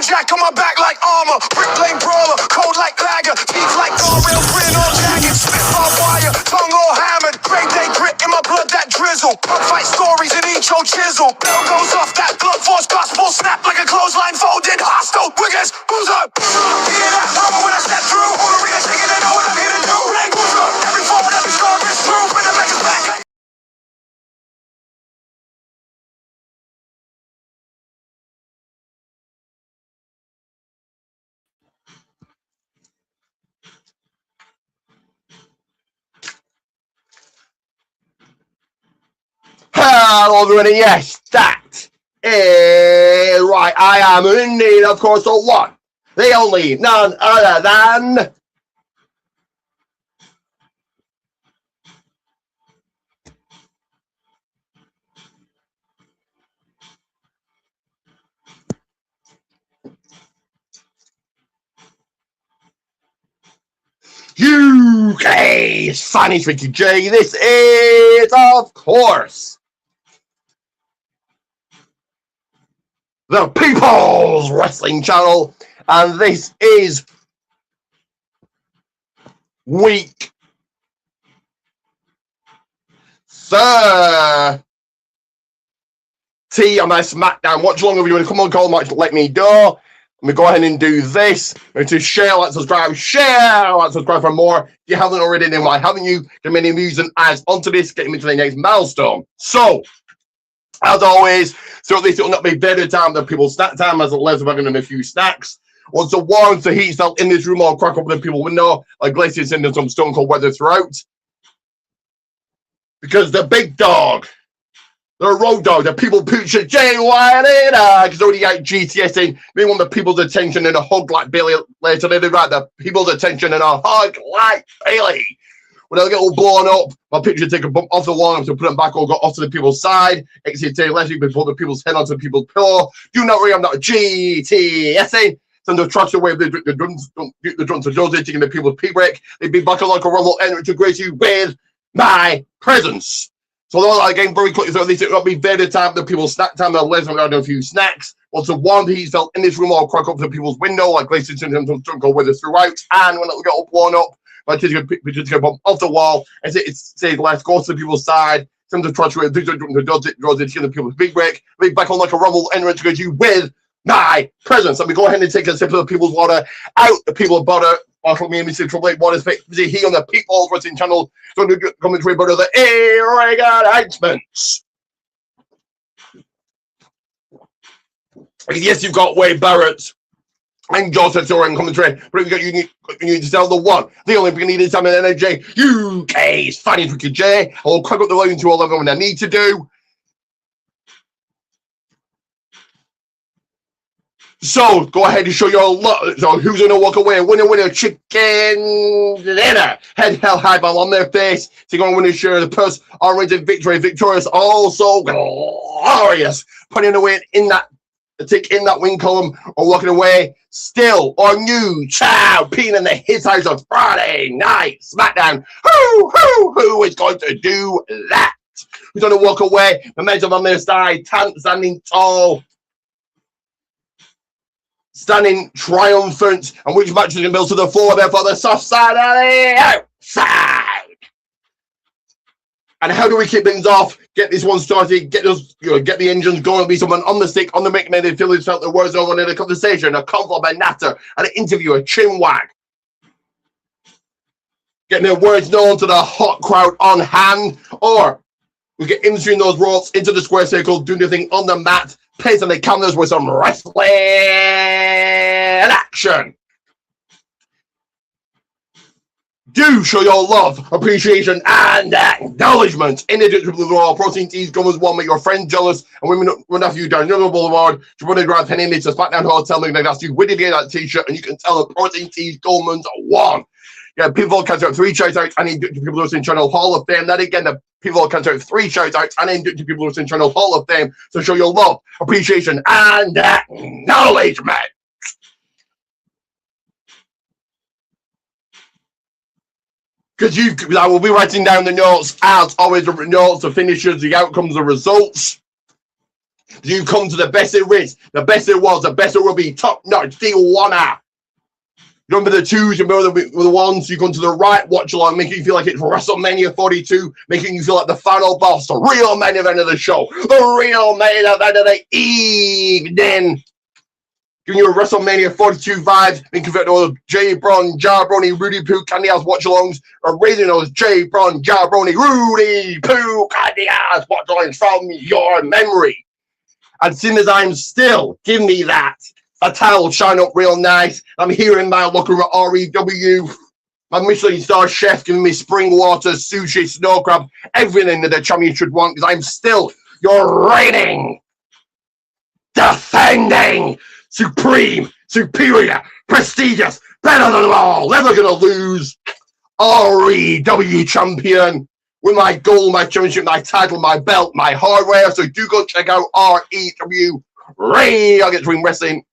jack on my back like armor. Brick lane brawler, cold like lager. Teeth like real grin on jagged. Spit barbed wire, tongue all hammered. Great day grit in my blood that drizzle. Punk fight stories in each old chisel. Bell goes off, that blood force gospel. Snap like a clothesline folded. Hostile, wiggers, boozer. Hear that mama when I step through. All the arena shaking, they know what I'm here to do. Blank boozer. Every forward, every score is true. When the back is back. Hello everybody, yes, that is right. I am in need, of course, of one, the only, none other than UK's finest Ricky J. This is, of course, the People's Wrestling Channel, and this is week 30 on my SmackDown. Watch along if you want to come on, call match, let me know. Let me go ahead and do this. Going to share, like, subscribe, share, like, subscribe for more. If you haven't already, then why haven't you? Get many views and eyes onto this, get me to the next milestone. So, as always, so at least it will not be better time than people's snack time, as it lives about in a few snacks. Once the warmth, the heat felt in this room, I'll crack open the people window, like glaciers into some stone cold weather throughout. Because the big dog, the road dog, the people poocher, Jay White, because already got GTSing, they want the people's attention and a hug like Bailey later. They did right, the people's attention and a hug like Bailey. When I get all blown up, my picture take a bump off the wall, I'm to put them back or go off to the people's side. Exit to left, you can put the people's head onto the people's pillow. Do not worry, I'm not GTSing. Send the trucks away, the drums, don't get the drums to Josie, taking the people's pee break. They'd be back like a rumble and to grace you with my presence. So all that again, very quickly, so at least it will be better time, the people's snack time, they'll let them go a few snacks. Once the warm heat felt in this room, I'll crack up to people's window, like glaciers into some stone cold weather throughout, and when it'll get all blown up, my kids are going to bump off the wall, and it says left, go to the people's side, send the trash away, the people's big break, be back on like a rumble, entrance to you with my presence. Let me go ahead and take a sip of the people's water out the people's butter. Marshall me and Mr. Triple H Water Spec here on the People's Wrestling Channel. So to commentary about the A-Rig announcements. Yes, you've got Wade Barrett and Joseph Soren commentary, but you need to tell the one, the only thing you need is time and energy. UK's funny Ricky J. I'll crack up the volume to 11 when I need to do. So go ahead and show your love. So who's gonna walk away? Winner, chicken dinner. Head held high ball on their face. So you're gonna win a share of the purse. Orange and victory, victorious, also glorious. Putting away in that tick in that win column or walking away still or new champion in the hit house of Friday Night SmackDown. Who is going to do that? Who's gonna walk away? Momentum on their side, standing tall. Standing triumphant, and which match is going to build to the floor, therefore the soft side and the outside. And how do we kick things off? Get this one started, get those, get the engines going, be someone on the stick, on the mic, and they feel felt the words over in a conversation, a compliment, natter, an interview, a chin wag. Getting their words known to the hot crowd on hand, or we get in between those ropes into the square circle, doing the thing on the mat, place on the cameras with some wrestling action. Do show your love, appreciation, and acknowledgement. In addition to the Raw Protein Tees, come as one, make your friends jealous, and women run after you down Yellow Boulevard. You run a grab penny into SmackDown Hotel, make them ask you, where did you get that t-shirt? And you can tell the Protein Tees Goldman's won. Yeah, people catch out 3 shout outs and induct to People Wrestling Channel Hall of Fame. That again, the people catch out 3 shout outs and induct to People Wrestling Channel Hall of Fame. So show your love, appreciation, and acknowledgement. Because I will be writing down the notes as always, the notes, the finishes, the outcomes, the results. You come to the best there is, the best there was, the best there will be, top notch, deal one out. Remember the twos, remember the ones, you go to the right watch along, making you feel like it's WrestleMania 42, making you feel like the final boss, the real main event of the show, the real main event of the evening. Giving you a WrestleMania 42 vibes, making you feel like all the J. Bron, Jabroni, Rudy Poo, Candy House watch alongs, or raising those J. Bron, Jabroni, Rudy Poo, Candy House watch alongs from your memory. And soon as I'm still, give me that. A towel shine up real nice. I'm here in my locker room at REW. My Michelin star chef giving me spring water, sushi, snow crab, everything that a champion should want, because I'm still your reigning, defending, supreme, superior, prestigious, better than all, never gonna lose REW champion with my gold, my championship, my title, my belt, my hardware. So do go check out REW Real Against Ring Wrestling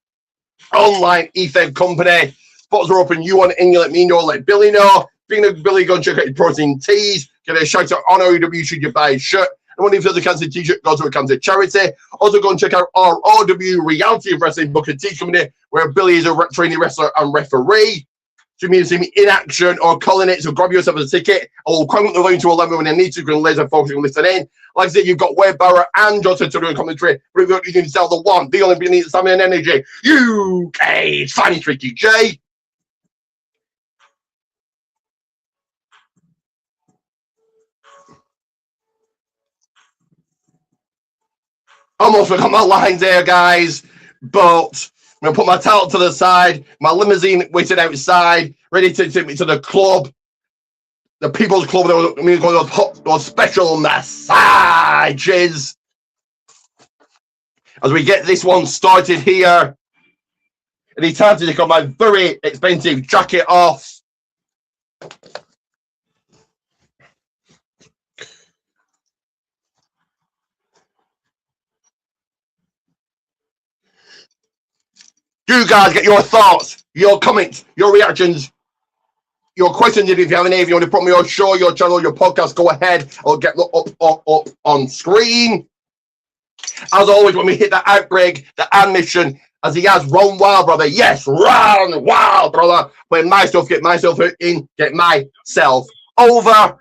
online e-fed company. Spots are open. You want in, you let me know, let Billy know. Being a Billy, go and check out his protein teas. Give it a shout out on REW should you buy a shirt. And when you feel the cancer t-shirt, go to a cancer charity. Also go and check out our RW Reality of Wrestling book and tea company, where Billy is a trainee wrestler and referee. So you mean to see me in action or calling it, so grab yourself a ticket. I will crank the volume to 11 when I need to, because laser focus and listen in. Like I said, you've got Wade Barrett and Jota to do a commentary, but you can sell the one, the only being needs stamina and energy. UK's Fanny Tricky J. Almost forgot my lines there, guys, but I'm going to put my towel to the side, my limousine waiting outside, ready to take me to the club. The People's Club, those special massages. As we get this one started here, and it's time to take my very expensive jacket off. You guys get your thoughts, your comments, your reactions, your questions. If you have any, if you want to put me your show, your channel, your podcast, go ahead. I'll get them up on screen. As always, when we hit that outbreak, the admission, as he has, run wild, brother. Yes, run wild, brother. When myself, get myself in, get myself over.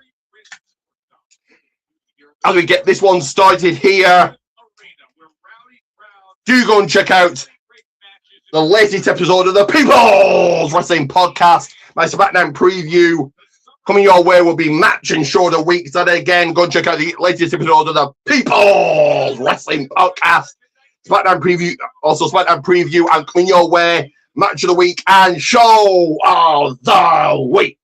As we get this one started here, do go and check out the latest episode of the People's Wrestling Podcast. My SmackDown preview coming your way will be match and shorter weeks. And again, go and check out the latest episode of the People's Wrestling Podcast. SmackDown preview, also SmackDown preview, and coming your way, match of the week and show of the week.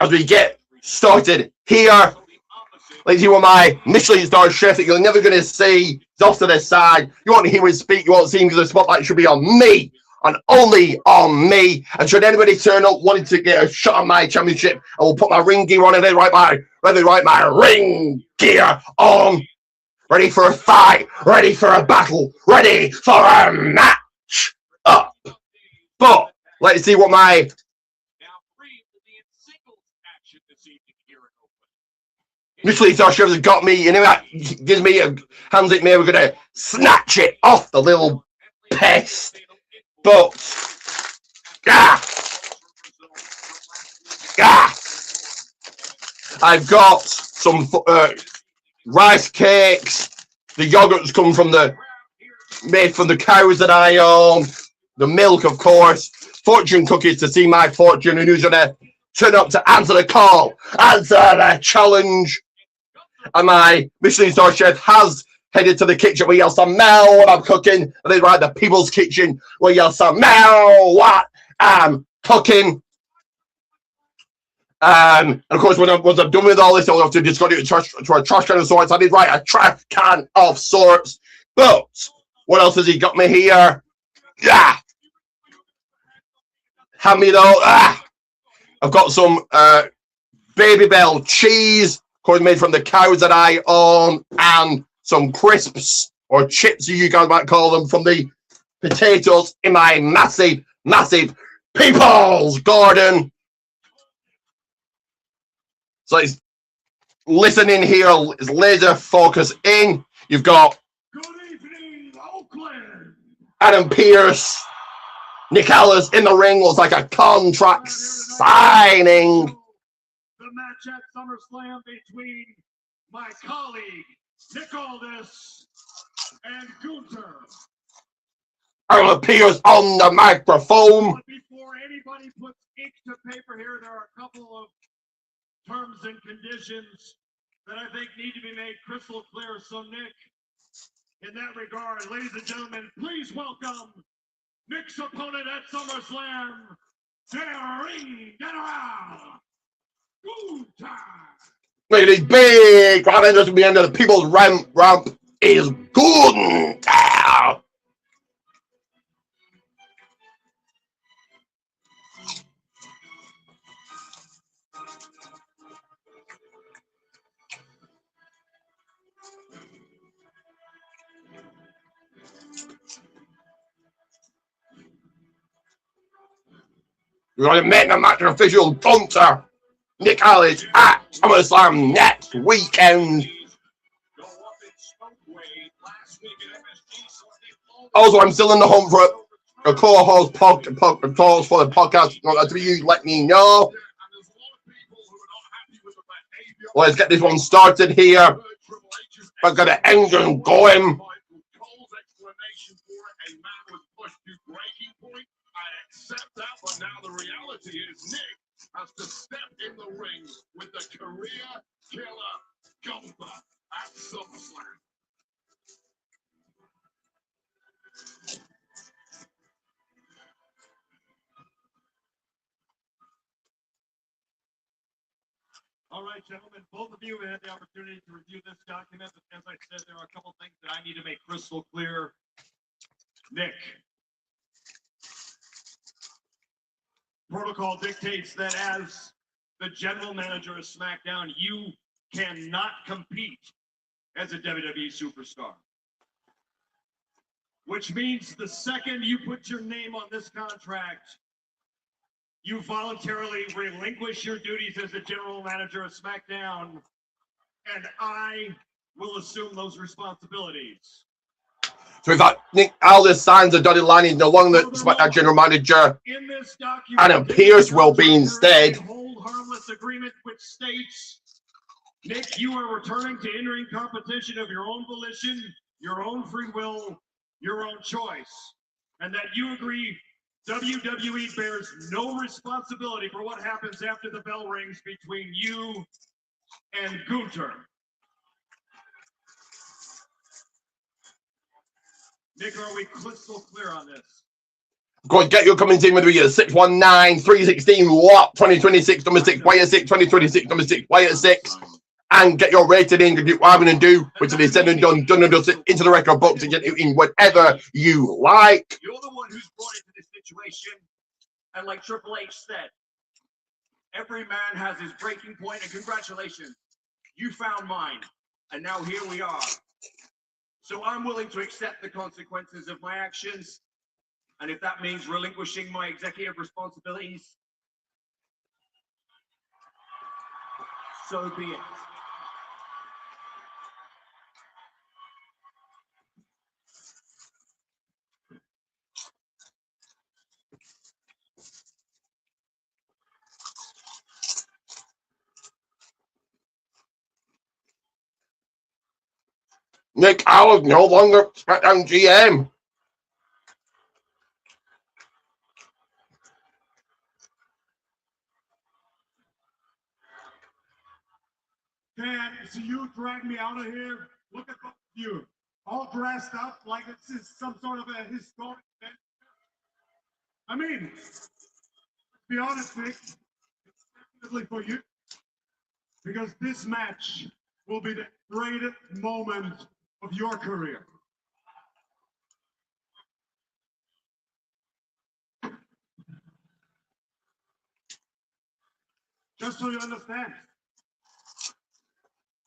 As we get started here, let's see what my Michelin star chef that you're never going to see is off to the side. You want to hear him speak, you won't see him because the spotlight should be on me and only on me. And should anybody turn up wanting to get a shot at my championship, I will put my ring gear on and then my ring gear on. Ready for a fight, ready for a battle, ready for a match up. But let's see what my Michelin star chef has got me, and that gives me a hands it me. We're gonna snatch it off the little pest. But I've got some rice cakes. The yogurt's come from made from the cows that I own. The milk, of course. Fortune cookies to see my fortune and who's gonna turn up to answer the call, answer the challenge. And my Michelin star chef has headed to the kitchen where you'll smell what I'm cooking. And then right, the People's Kitchen where you'll smell what I'm cooking. And of course, once I'm done with all this, I'll have to discard it to a trash can of sorts. I did write a trash can of sorts. But what else has he got me here? Yeah. Hand me though. I've got some Baby Bell cheese, of course, made from the cows that I own, and some crisps or chips, as you guys might call them, from the potatoes in my massive, massive People's Garden. So it's listening here, is laser focus in. You've got Adam Pearce, Nick Aldis in the ring, looks like a contract signing. The match at SummerSlam between my colleague Nick Aldis and Gunther. Adam Pearce on the microphone. But before anybody puts ink to paper here, there are a couple of terms and conditions that I think need to be made crystal clear. So, Nick, in that regard, ladies and gentlemen, please welcome Nick's opponent at SummerSlam, the Ring General, Gunther. Look at these big crowd just at the end of the people's ramp is Gunther. We're going to make the match official. Gunther, Nick Aldis at SummerSlam next weekend. Also, I'm still in the hunt for a co-host for the podcast. Not to be you, let me know. Let's get this one started here. I've got an engine going. But now the reality is Nick has to step in the ring with the career killer Gunther at SummerSlam. All right, gentlemen, both of you have had the opportunity to review this document. As I said, there are a couple things that I need to make crystal clear. Nick, protocol dictates that as the general manager of SmackDown, you cannot compete as a WWE superstar. Which means the second you put your name on this contract, you voluntarily relinquish your duties as the general manager of SmackDown, and I will assume those responsibilities. So if that Nick Aldis signs a dotted line, he's no longer the SmackDown general manager. In this document, Adam Pearce will be instead. Hold harmless agreement which states, Nick, you are returning to in-ring competition of your own volition, your own free will, your own choice, and that you agree WWE bears no responsibility for what happens after the bell rings between you and Gunther. Nick, are we crystal clear on this? Go and get your comments in with me at 619-316 WAP 2026 number 6 play at 6 2026 number 6 play at 6 and get your rating in to do what I'm going to do, which will be said and done and dusted into the record books and get it in whatever you like. You're the one who's brought into this situation, and like Triple H said, every man has his breaking point, and congratulations, you found mine, and now here we are. So I'm willing to accept the consequences of my actions, and if that means relinquishing my executive responsibilities, so be it. Nick Aldis no longer SmackDown GM. Man, so you drag me out of here? Look at you, all dressed up like this is some sort of a historic event. I mean, to be honest, Nick, it's definitely for you, because this match will be the greatest moment of your career. Just so you understand,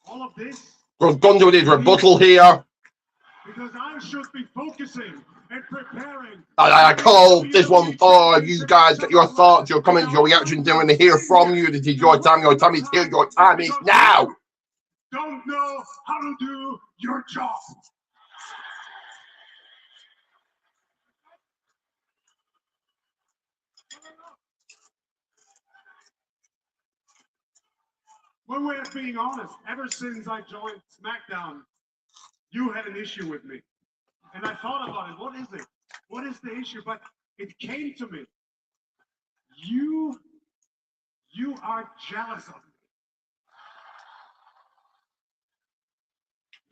all of this. We're going to do his rebuttal here. Because I should be focusing and preparing. I call this one for you guys. Get your thoughts, your comments, your reactions. I want to hear from you. This is your time. Your time is here. Your time is now. don't know how to do your job. One way of being honest, ever since I joined SmackDown, you had an issue with me. And I thought about it. What is it? What is the issue? But it came to me. You are jealous of me.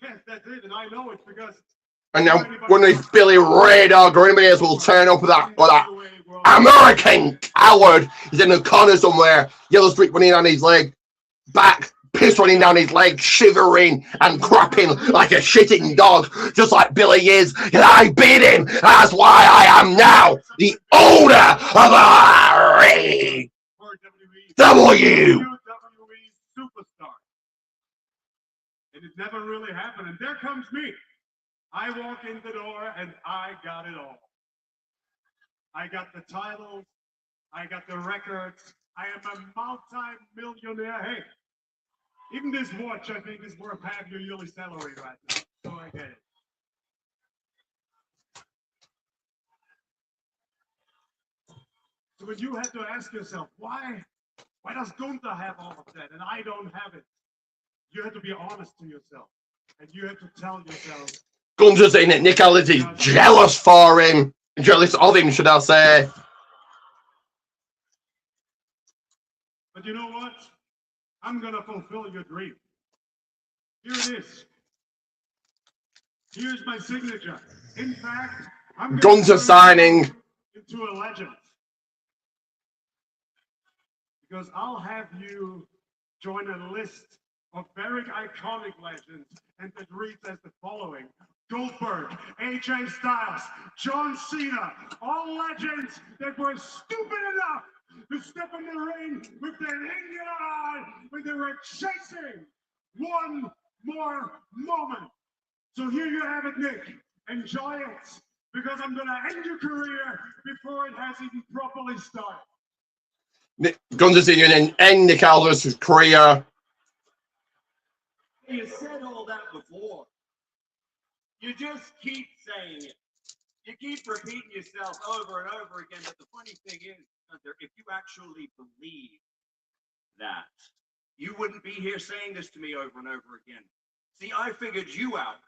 Yes, that's it. And I know it because... And now, when if Billy Ray Dog or anybody else will turn up with that American coward, he's in the corner somewhere, yellow streak running down his leg, back, piss running down his leg, shivering and crapping like a shitting dog, just like Billy is. And I beat him. That's why I am now the owner of WWE superstar. And it never really happened. And there comes me. I walk in the door and I got it all. I got the titles. I got the records. I am a multi-millionaire. Hey, even this watch, I think, is worth half your yearly salary right now. So I get it. So when you have to ask yourself, why does Gunther have all of that and I don't have it? You have to be honest to yourself. And you have to tell yourself, Gunther's in it. Nick Aldis is jealous for him. Jealous of him, should I say. But you know what? I'm going to fulfill your dream. Here it is. Here's my signature. In fact, I'm going Gunther signing into a legend. Because I'll have you join a list of very iconic legends, and it reads as the following: Goldberg, AJ Styles, John Cena, all legends that were stupid enough to step in the ring with their Indian eye when they were chasing one more moment. So here you have it, Nick. Enjoy it, because I'm going to end your career before it has even properly started. Gunther's in and end Nick Aldis' career. You said all that before. You just keep saying it. You keep repeating yourself over and over again. But the funny thing is, Gunther, if you actually believe that, you wouldn't be here saying this to me over and over again. See, I figured you out.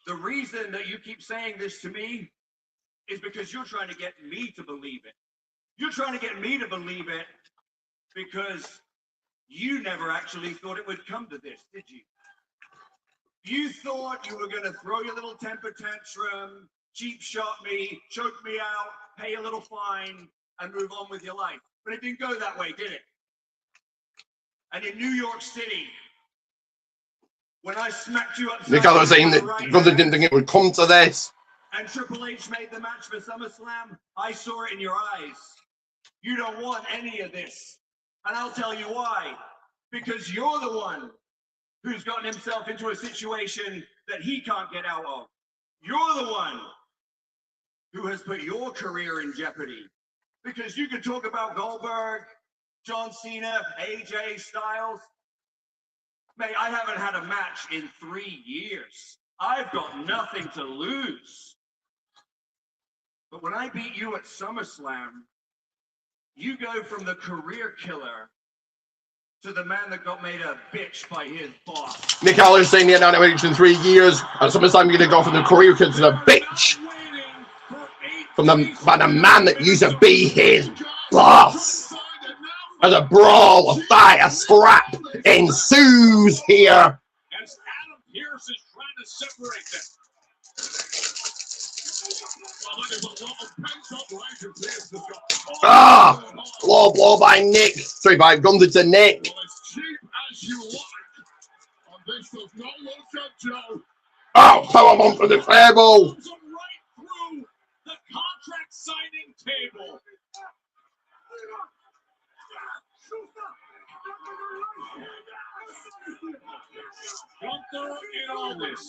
The reason that you keep saying this to me is because you're trying to get me to believe it. You're trying to get me to believe it because you never actually thought it would come to this, did you? You thought you were going to throw your little temper tantrum, cheap shot me, choke me out, pay a little fine, and move on with your life. But it didn't go that way, did it? And in New York City, when I smacked you up, Nick Aldis saying that Gunther didn't think it would come to this. And Triple H made the match for SummerSlam, I saw it in your eyes. You don't want any of this. And I'll tell you why. Because you're the one who's gotten himself into a situation that he can't get out of. You're the one who has put your career in jeopardy. Because you can talk about Goldberg, John Cena, AJ Styles. Mate, I haven't had a match in 3 years. I've got nothing to lose. But when I beat you at SummerSlam, you go from the career killer to the man that got made a bitch by his boss. Nick Aldis saying he hadn't had a match in 3 years. At SummerSlam, you're going to go from the career killer to the bitch. From the man that used to be his boss. As a brawl, a fight, a scrap ensues here. As Adam Pearce is trying to separate them. Low blow by Nick. Sorry, by Gunther to Nick. Oh, powerbomb from the table. Right through the contract signing table. Gunther in all this.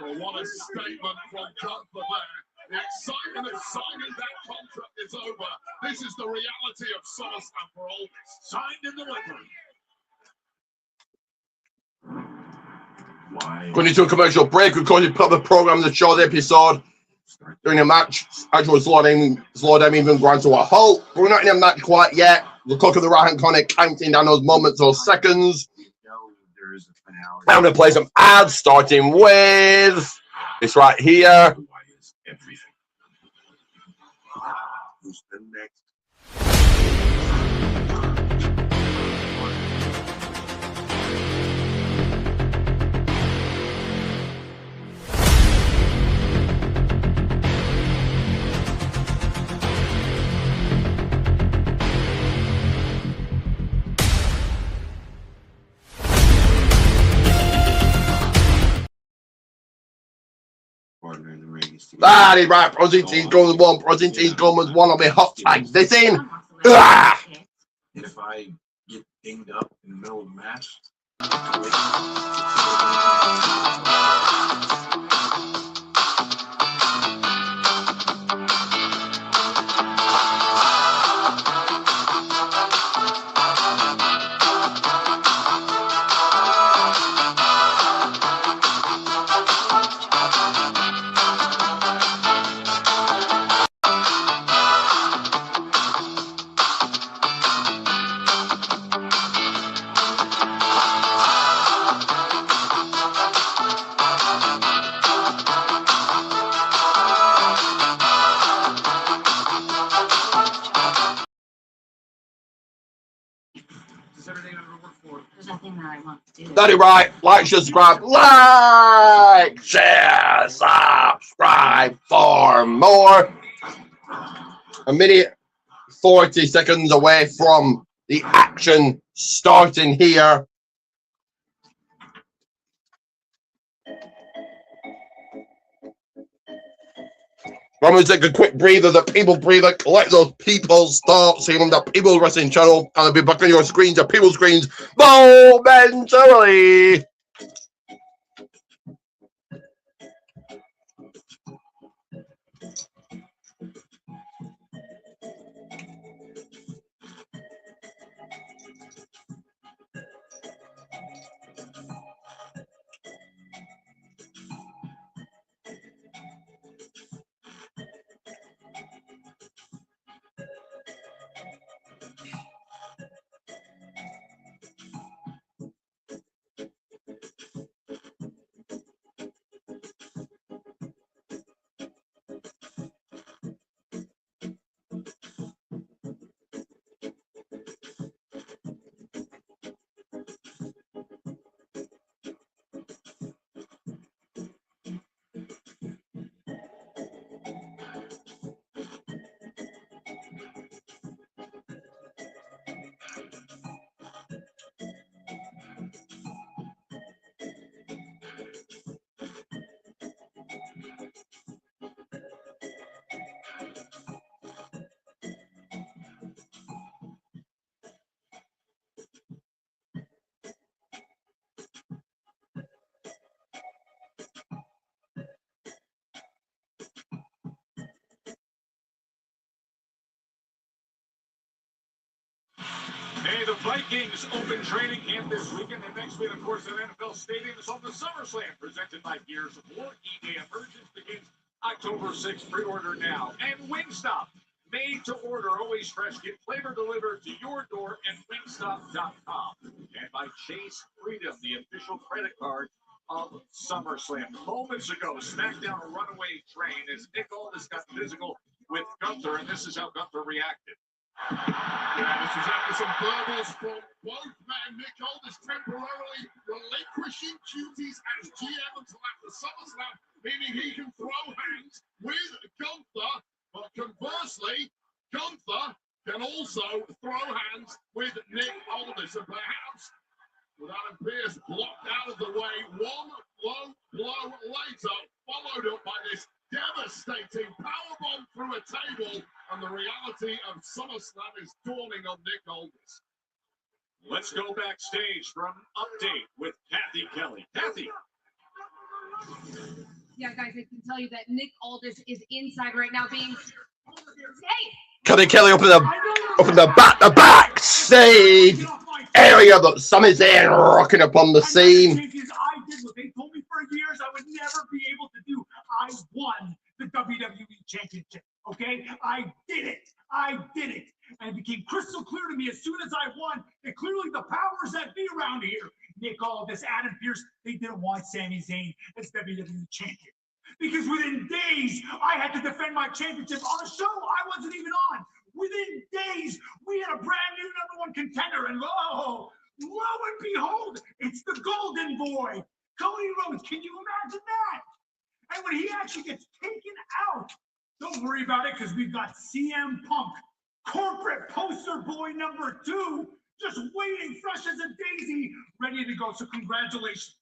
Well, what a statement from Gunther there. The excitement of signing that contract is over. This is the reality of SummerSlam for all. Signed and delivered. Going into a commercial break, of course, you put up the program, the show, the episode. During the match, actually slow them even grind to a halt. We're not in a match quite yet. The clock of the right hand corner counting down those moments, those seconds. I'm going to play some ads, starting with this right here. Who's the next? That is right. Protein Coleman's one. Protein Coleman's one. I'll be hot tag this in. And if I get dinged up in the middle of the match, There's nothing that I want to do. That is right. Like, subscribe. Like, share, subscribe for more. A minute 40 seconds away from the action starting here. I'm going to take a quick breather, the people breather, collect those people's thoughts here on the People Wrestling channel, and I'll be back on your screens, your people's screens, momentarily. Hey, the Vikings open training camp this weekend. And next week, of course, at NFL Stadium is home to SummerSlam, presented by Gears of War. E-Day Emergence begins October 6th. Pre-order now. And Wingstop, made to order, always fresh. Get flavor delivered to your door at wingstop.com. And by Chase Freedom, the official credit card of SummerSlam. Moments ago, Smackdown a runaway train as Nick Aldis got physical with Gunther, and this is how Gunther reacted. yeah, this is after some verbals from both men. Nick Aldis temporarily relinquishing duties as GM until after SummerSlam, meaning he can throw hands with Gunther, but conversely, Gunther can also throw hands with Nick Aldis, and perhaps with Adam Pearce blocked out of the way, one low blow later, followed up by this devastating powerbomb through a table, and the reality of SummerSlam is dawning on Nick Aldis. Let's go backstage from Update with Kathy Kelly. Kathy. Yeah, guys, I can tell you that Nick Aldis is inside right now being... Hey! Cuddy Kelly up in the backstage area, but Sami's there rocking upon the scene. I did what they told ever be able to do. I won the WWE Championship. Okay, I did it. I did it. And it became crystal clear to me as soon as I won that clearly the powers that be around here, Nick Aldis, Adam Pearce, they didn't want Sami Zayn as WWE champion. Because within days, I had to defend my championship on a show I wasn't even on. Within days, we had a brand new #1 contender, and lo and behold, it's the Golden Boy, Cody Rhodes. Can you imagine that? And when he actually gets taken out, don't worry about it, because we've got CM Punk, corporate poster boy #2, just waiting fresh as a daisy, ready to go. So congratulations.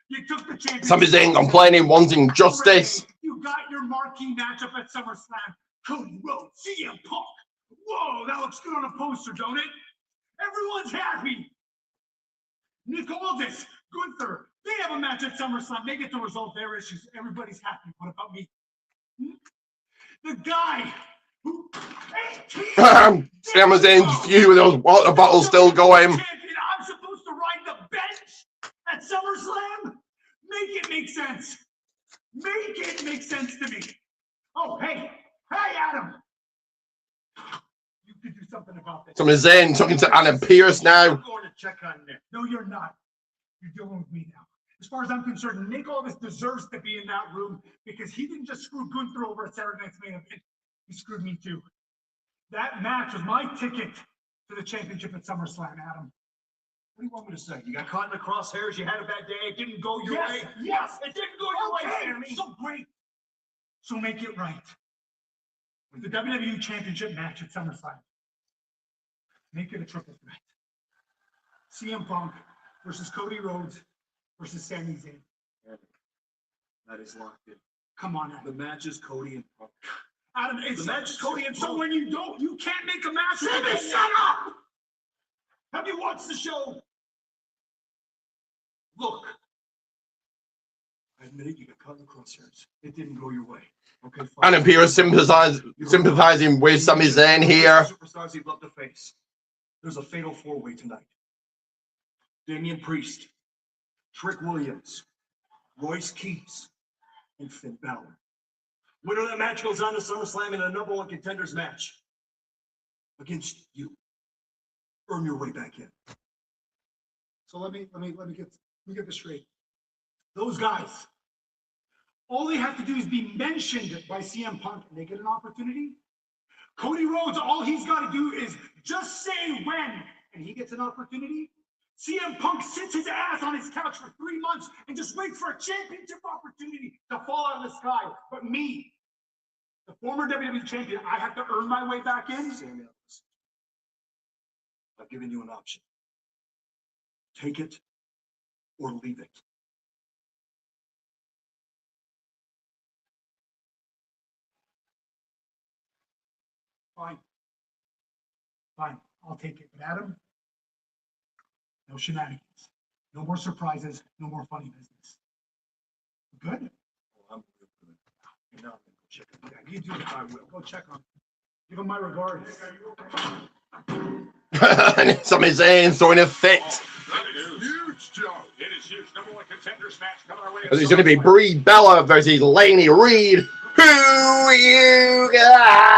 You took the championship. Sami Zayn complaining, wanting justice. You got your marquee matchup at SummerSlam. Cody Rhodes, CM Punk. Whoa, that looks good on a poster, don't it? Everyone's happy. Nick Aldis, Gunther, they have a match at SummerSlam. They get to resolve their issues. Everybody's happy. What about me? The guy who Sami Zayn's feud with those water bottles still going. I'm supposed to ride the bench at SummerSlam? Make it make sense. Make it make sense to me. Oh, hey, Adam. You could do something about this. Sami Zayn talking to Adam Pearce now. I'm going to check on Nick. No, you're not. You're dealing with me now. As far as I'm concerned, Nick Aldis deserves to be in that room because he didn't just screw Gunther over at Saturday Night's Main Event. He screwed me too. That match was my ticket to the championship at SummerSlam, Adam. What do you want me to say? You got caught in the crosshairs, you had a bad day, it didn't go your way? Yes, It didn't go your way, Sammy. so great. So make it right. With the WWE Championship match at SummerSlam, make it a triple threat. CM Punk versus Cody Rhodes versus Sami Zayn. That is locked in. Come on, Adam. The match is Cody and Punk. Adam, it's The match is Cody and so Punk. when you don't, you can't make a match. Sammy, with shut up! Have you watched the show? Look, I admit it, you got caught in the crosshairs. It didn't go your way. Okay, fine. Adam Pearce sympathizing with Sami Zayn here. Superstars he'd love to face. There's a fatal four-way tonight. Damian Priest, Trick Williams, Royce Keats, and Finn Balor. Winner of that match goes on to SummerSlam in a #1 contenders match against you. Earn your way back in. So let me get this straight. Those guys, all they have to do is be mentioned by CM Punk and they get an opportunity. Cody Rhodes, all he's got to do is just say when and he gets an opportunity. CM Punk sits his ass on his couch for 3 months and just waits for a championship opportunity to fall out of the sky. But me, the former WWE champion, I have to earn my way back in. Sammy, I've given you an option. Take it or leave it. Fine. Fine, I'll take it. But Adam, no shenanigans. No more surprises. No more funny business. Good? Well, I'm good for it. And now I'm gonna go check it. Yeah, you do it. I will. Go check on him. Give him my regards. Sami Zayn throwing a fit. Huge, Joe. It is huge. #1 contenders match coming our way. It's going to be Brie Bella versus Laney Reed. Who you got?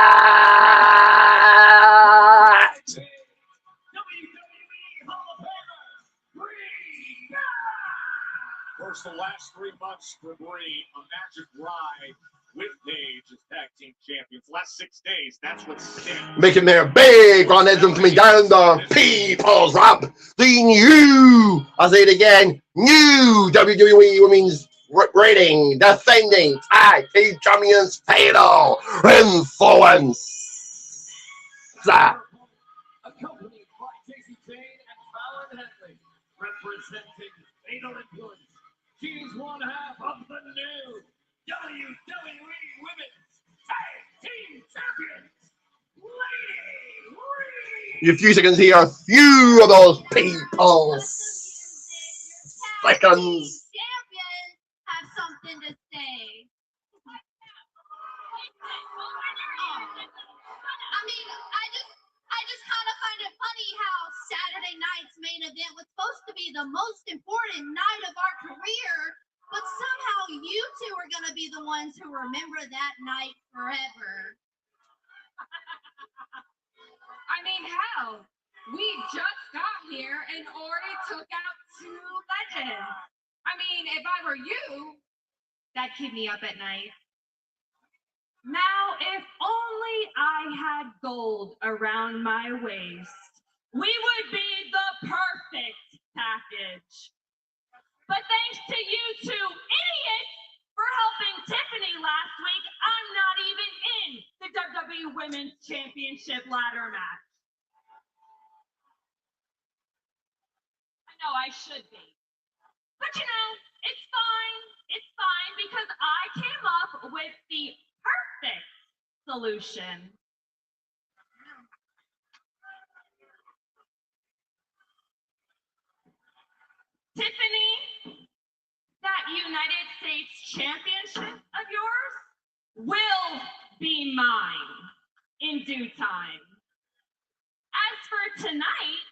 First, the last 3 months for Brie, a magic ride with Paige as tag team champions. Last 6 days, that's what's staying. Making their big grand entrance coming down the People's Ramp. The new, I'll say it again, new WWE Women's Rating defending tag team champions Fatal Influence. Accompanied by Casey Kane and Fallon Henley, representing Fatal Influence. She's one half of the new WWE Women's Tag Team Champions, Lady Reed. In a few seconds here, a few of those people. Seconds. Champions have something to say. I mean, I just kind of find it funny how Saturday night's main event was supposed to be the most important night of our career, But somehow you two are going to be the ones who remember that night forever. I mean, hell, we just got here and already took out 2 legends. I mean, if I were you, that'd keep me up at night. Now, if only I had gold around my waist, we would be the perfect package. But thanks to you 2 idiots for helping Tiffany last week, I'm not even in the WWE Women's Championship ladder match. I know I should be. But you know, it's fine. It's fine because I came up with the perfect solution. Tiffany, that United States Championship of yours will be mine in due time. As for tonight,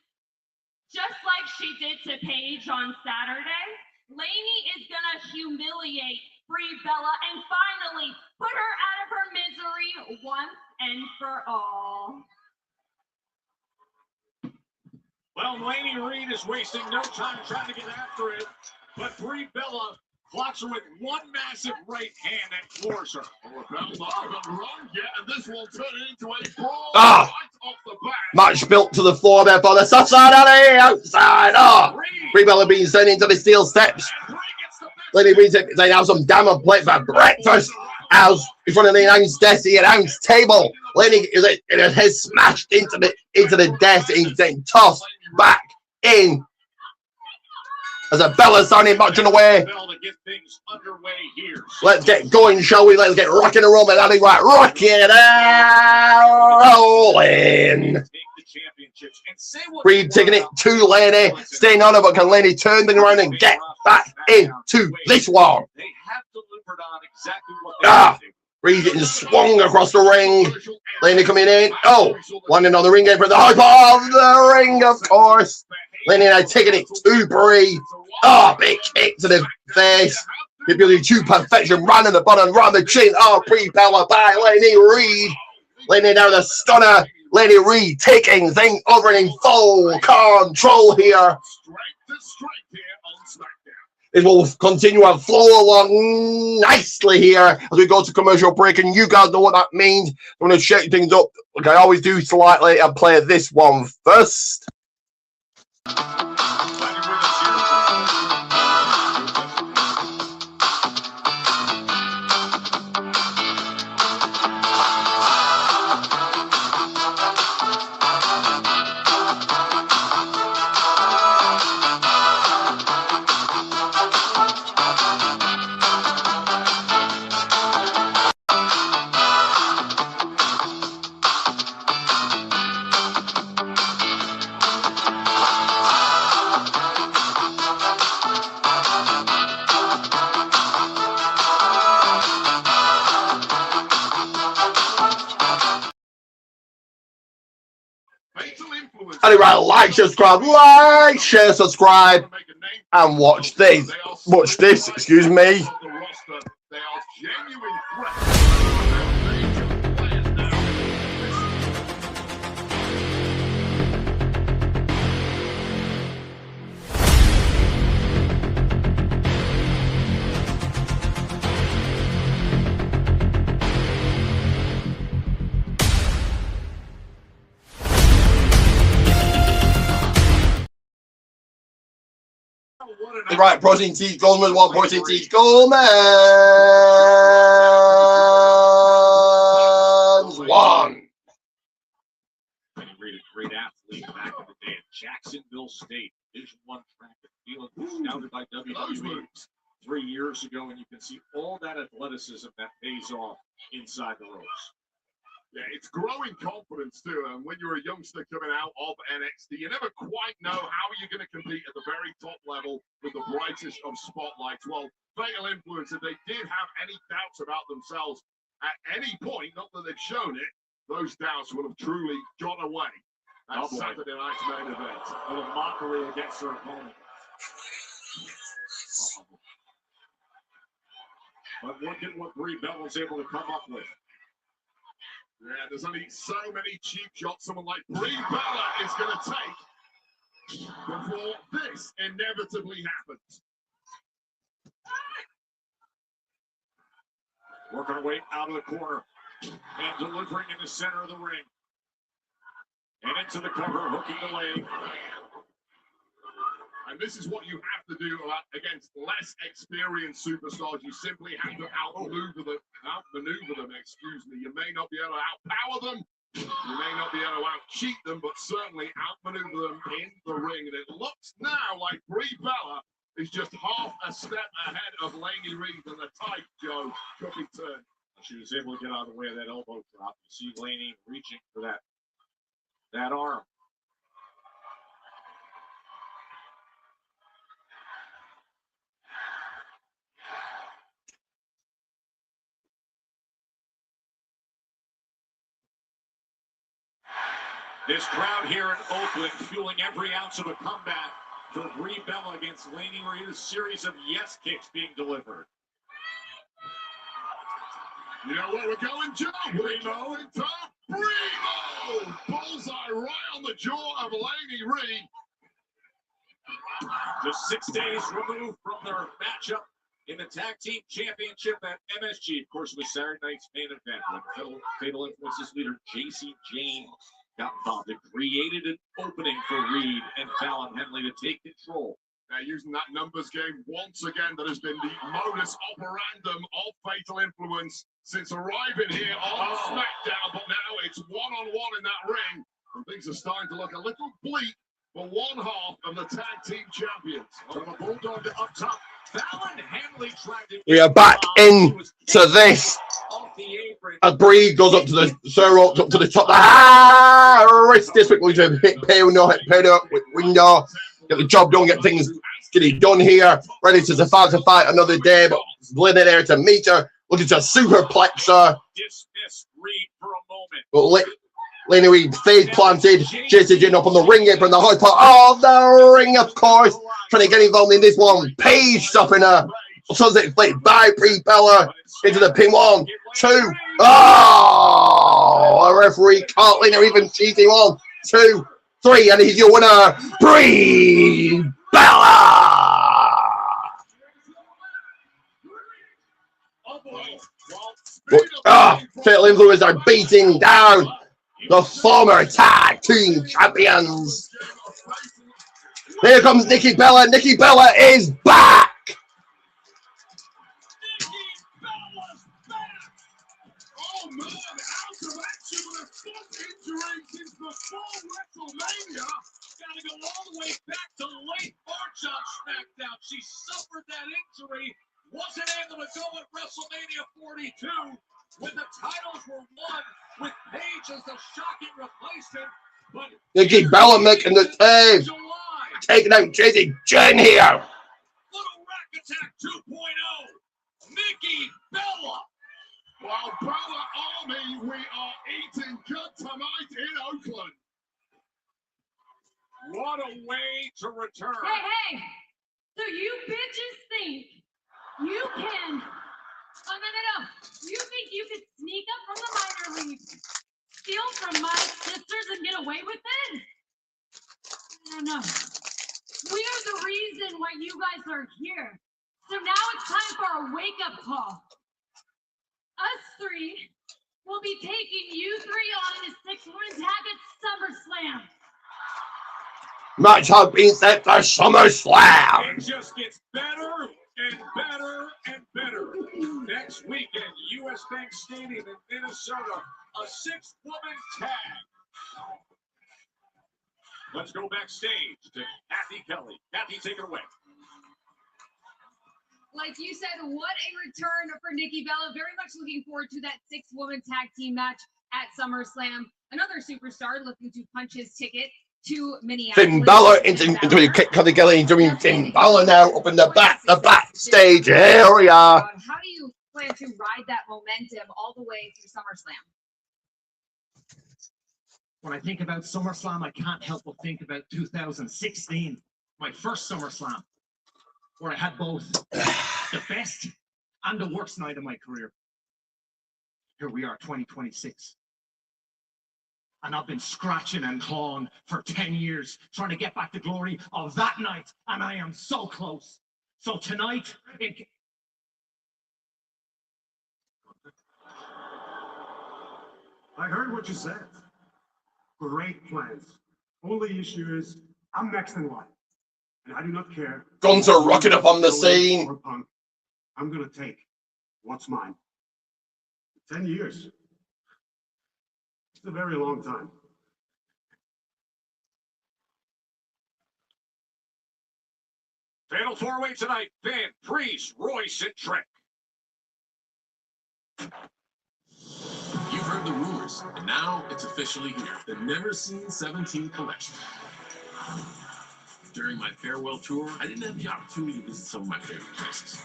just like she did to Paige on Saturday, Lainey is gonna humiliate Brie Bella and finally put her out of her misery once and for all. Well, Lainey Reed is wasting no time trying to get after it, but Brie Bella clocks her with one massive right hand that floors her. Well, Bell's not even wrong yet, and this will turn it into a brawl Ah! right off the bat. Match built to the floor there for the soft side on the outside. Oh, Brie Bella being sent into the steel steps. Lady Reed saying, have some damn plate for breakfast. House in front of the announce desk, the announce table. Lady is her head smashed into the desk and then tossed back in. As a Bella starting marching away. Let's get going, shall we? Let's get rocking and rolling. I think right, rocking and rolling. Reed taking it to Laney, staying on her, but can Laney turn things around and get back into this one? They have delivered on exactly what they Reed getting swung across the ring. Laney coming in. Oh, landing on the ring apron. The high part of the ring, of course. Laney now taking it to Brie. Oh, big kick to the face. Ability to perfection. Round in the bottom, round the chin. Oh, Brie Bella by Laney Reed. Laney now the stunner. Laney Reed taking things over in full control here. It will continue and flow along nicely here as we go to commercial break, and you guys know what that means. I'm going to shake things up like I always do slightly and play this one first. Anyway, like, share, subscribe, and watch this. Watch this, excuse me. Right, Protein T Goldman, one Protein T Goldman. One. Reed, a great athlete back in the day at Jacksonville State, Division I track and field, scouted by WWE 3 years ago, and you can see all that athleticism that pays off inside the ropes. Yeah, it's growing confidence too. And when you're a youngster coming out of NXT, you never quite know how you're going to compete at the very top level with the brightest of spotlights. Well, Fatal Influence, if they did have any doubts about themselves at any point, not that they've shown it, those doubts would have truly gone away at Saturday night's main event. A little mockery against their opponent. But look at what Brie Bella was able to come up with. Yeah, there's only so many cheap shots someone like Brie Bella is going to take before this inevitably happens. Working her way out of the corner and delivering in the center of the ring. And into the cover, hooking the leg. And this is what you have to do against less experienced superstars. You simply have to outmaneuver them, excuse me. You may not be able to outpower them. You may not be able to out-cheat them, but certainly outmaneuver them in the ring. And it looks now like Brie Bella is just half a step ahead of Laney Reed and the tight Joe cooking turn. She was able to get out of the way of that elbow drop. You see Laney reaching for that arm. This crowd here in Oakland fueling every ounce of a comeback for Brie Bella against Laney Reed. A series of yes kicks being delivered. You know where we're going, Joe? We're going to Primo! Bullseye right on the jaw of Laney Reed. Just 6 days removed from their matchup in the Tag Team Championship at MSG. Of course, it was Saturday night's main event when Fatal Influences leader J.C. James got involved. It created an opening for Reed and Fallon Henley to take control. They're using that numbers game once again. That has been the modus operandum of Fatal Influence since arriving here on SmackDown. But now it's one-on-one in that ring. And things are starting to look a little bleak for one half of the Tag Team Champions. From the Bulldog up top, Fallon Henley tried to... We are back into this. As Brie goes up to the ropes, up to the top. Wrist disrespectful to hit window, get the job done, get things done here. Ready to survive to fight another day, but Blinn in there to meet her, looking to superplex her. Dismiss Reed for a moment. But Laney Reed face planted, J.C. Jane up on the ring apron, the hard part of the ring, of course. Trying to get involved in this one. Paige stopping her. Sunset played by Brie Bella into the pin. 1, 2. Oh, a referee can't Laney even cheating. 1, 2, 3, and he's your winner, Brie Bella. Fatal Influence are beating down the former Tag Team Champions. Here comes Nikki Bella. Nikki Bella is back. Oh man, out of action with a foot injury since before WrestleMania. Gotta go all the way back to late March on SmackDown. She suffered that injury, wasn't able to go at WrestleMania 42 when the titles were won with Paige as the shocking replacement. But Nikki Bella making the save. Taking out J.C. Jane here. Little Rack Attack 2.0. Nikki Bella. Well, Bella Army, we are eating good tonight in Oakland. What a way to return. Hey, so you bitches think you can, no. You think you could sneak up from the minor leagues, steal from my sisters and get away with it? No. We are the reason why you guys are here. So now it's time for a wake-up call. Us three will be taking you three on in a 6-woman tag at SummerSlam. Match has been set for SummerSlam. It just gets better and better and better. Next weekend, US Bank Stadium in Minnesota, a 6-woman tag. Let's go backstage to Kathy Kelly. Kathy, take it away. Like you said, what a return for Nikki Bella. Very much looking forward to that 6-woman tag team match at SummerSlam. Another superstar looking to punch his ticket to Minneapolis. Finn Balor into Kathy Kelly doing Finn Balor now up in the backstage area. How do you plan to ride that momentum all the way through SummerSlam? When I think about SummerSlam, I can't help but think about 2016, my first SummerSlam, where I had both the best and the worst night of my career. Here we are, 2026. And I've been scratching and clawing for 10 years, trying to get back the glory of that night, and I am so close. So tonight, I heard what you said. Great plans. Only issue is, I'm next in line. And I do not care. Guns are rocking up on the scene. Or punk. I'm gonna take what's mine. 10 years. It's a very long time. Fatal four-way tonight. Finn, Priest, Royce, and Trick. You've heard the rumors, and now it's officially here. The Never Seen 17 collection. During my farewell tour, I didn't have the opportunity to visit some of my favorite places.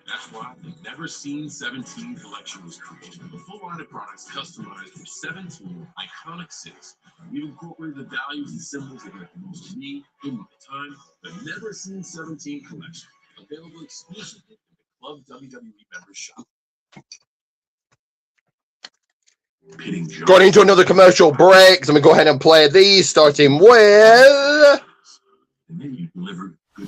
That's why the Never Seen 17 collection was created. A full line of products customized for 17 iconic cities. We've incorporated the values and symbols that meant the most to me in my time. The Never Seen 17 collection, available exclusively in the Club WWE members shop. Going into another commercial break, so I'm going to go ahead and play these, starting with... And then you delivered good.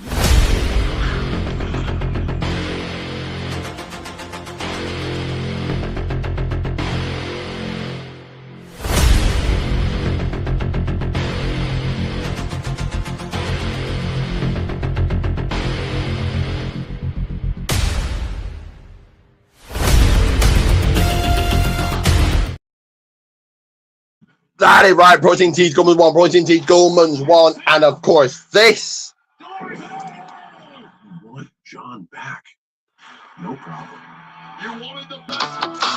That is right, Protein Tees Goldman's 1, Protein Tees Goldman's 1, and of course this. You want John back? No problem. You wanted the best.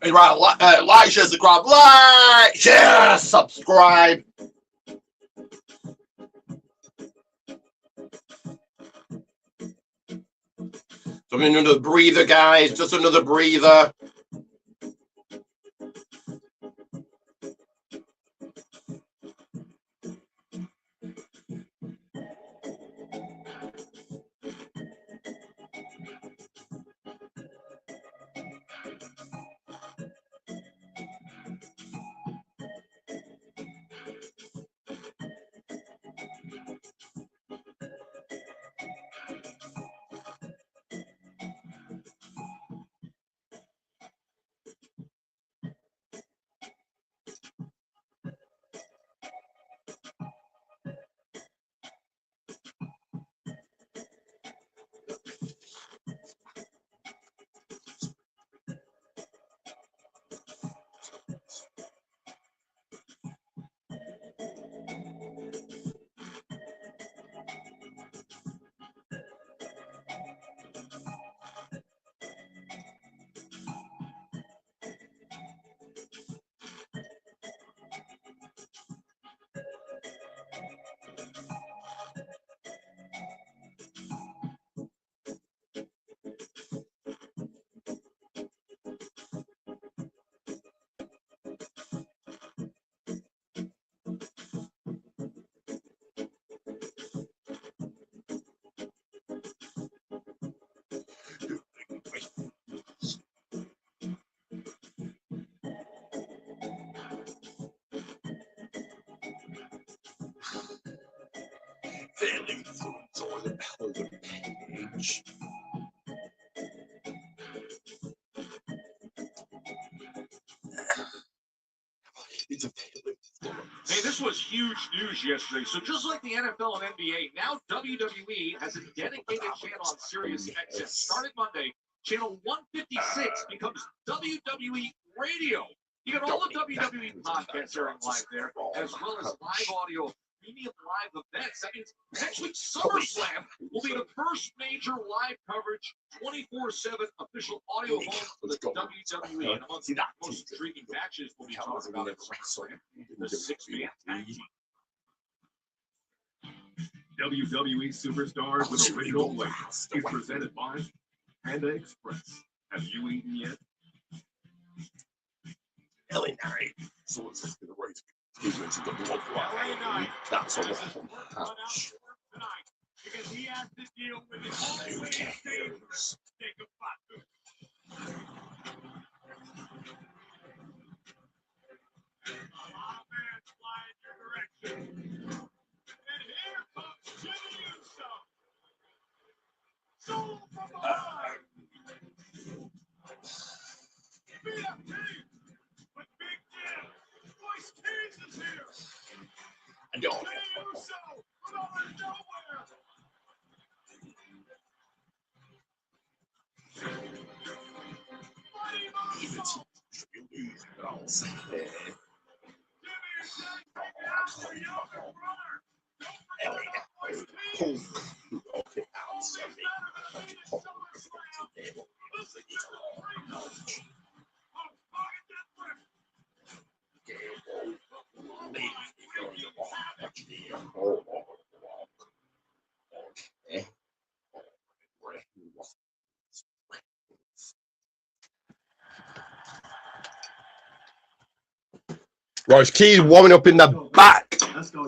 Hey, right, like, share, subscribe, like, share, subscribe. So another breather, guys, just another breather. Failing foods or the powder page. It's a failing fluid. Hey, this was huge news yesterday. So just like the NFL and NBA, now WWE has a dedicated channel on Sirius XM. Started Monday, channel 156 becomes WWE Radio. You get all the WWE podcasts airing live there, as well as live audio, premium live events. That means next week's SummerSlam will be the first major live coverage, 24/7 official audio home for the WWE. And amongst the most intriguing matches we'll be talking about at SummerSlam, the six-man tag team. WWE Superstars with original flavor is presented by Panda Express. Have you eaten yet? LA Knight. So it's just the right to the bloodline. That's a match. Because he has to deal with his always dangerous Jacob Fatu. A lot of fans fly in your direction. And here comes Jimmy Uso. Soul from behind. BFT with Big Jim. Voice Keys is here. I don't. Jimmy Uso from out of nowhere. Mighty Muscle. Jimmy is taking after younger brother. Don't forget about Voice Keys. Okay, Always better than being in SummerSlam. Listen to the freak. Right, Keys warming up in the back.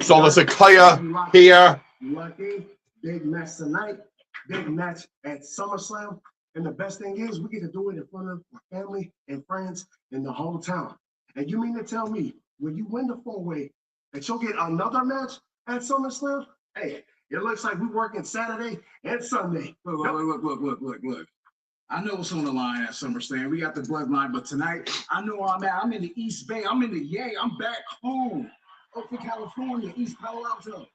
So there's a clear here. Lucky, big match tonight, big match at SummerSlam. And the best thing is we get to do it in front of our family and friends in the whole town. And you mean to tell me when you win the four-way that you'll get another match at SummerSlam? Hey, it looks like we're working Saturday and Sunday. Look. I know what's on the line at SummerSlam. We got the bloodline, but tonight I know where I'm at. I'm in the East Bay. I'm in the Yay. I'm back home, Oakland, California, East Palo Alto.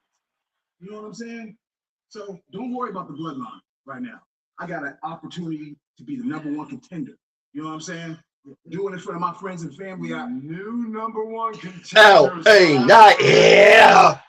You know what I'm saying? So don't worry about the bloodline right now. I got an opportunity to be the #1 contender. You know what I'm saying? Doing it for my friends and family. New #1 contender. LA Knight here.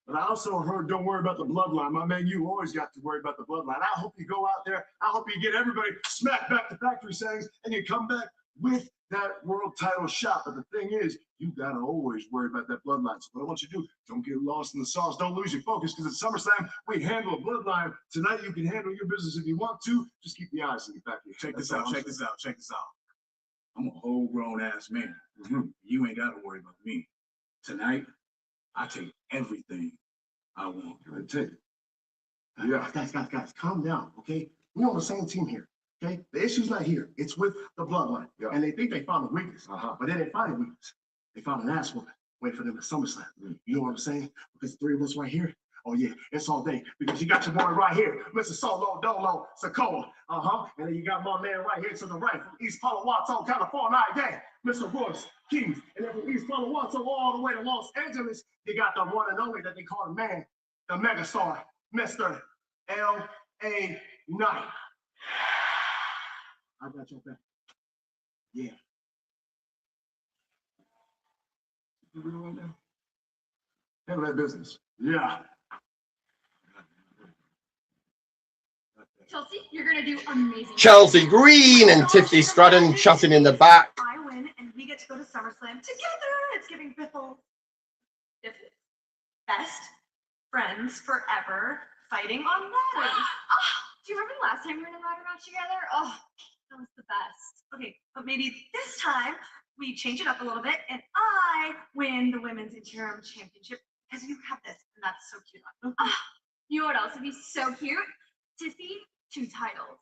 But I also heard, don't worry about the bloodline. My man, you always got to worry about the bloodline. I hope you go out there. I hope you get everybody smacked back to factory settings and you come back with that world title shot. But the thing is, you got to always worry about that bloodline. So what I want you to do, don't get lost in the sauce. Don't lose your focus because at SummerSlam, we handle a bloodline. Tonight, you can handle your business if you want to. Just keep the eyes in your back. Check this out. I'm a whole grown ass man. You ain't got to worry about me. Tonight, I take everything I want. Take it. Yeah. Guys, calm down, okay? We're on the same team here, okay? The issue's not here. It's with the bloodline. Yeah. And they think they found a weakness, but they didn't find a weakness. They found an ass whooping waiting for them at SummerSlam. You know what I'm saying? Because the three of us right here, oh yeah, it's all day. Because you got your boy right here, Mr. Solo Dolo Sokoa. And then you got my man right here to the right from East Palo Alto, California, Mr. Wwe Keys. And then from East Palo Alto all the way to Los Angeles, you got the one and only that they call the man, the megastar, Mr. LA Knight. I got your back. Yeah. You real right now? Handle that business. Yeah. Chelsea, you're gonna do amazing. Chelsea Green and Tiffany Stratton chatting in the back. I win, and we get to go to SummerSlam together. It's giving Biffle best friends forever fighting on ladders. Do you remember the last time we were in a ladder match together? Oh, that was the best. Okay, but maybe this time we change it up a little bit, and I win the women's interim championship because you have this, and that's so cute. You know what else would be so cute? Tiffy, 2 titles.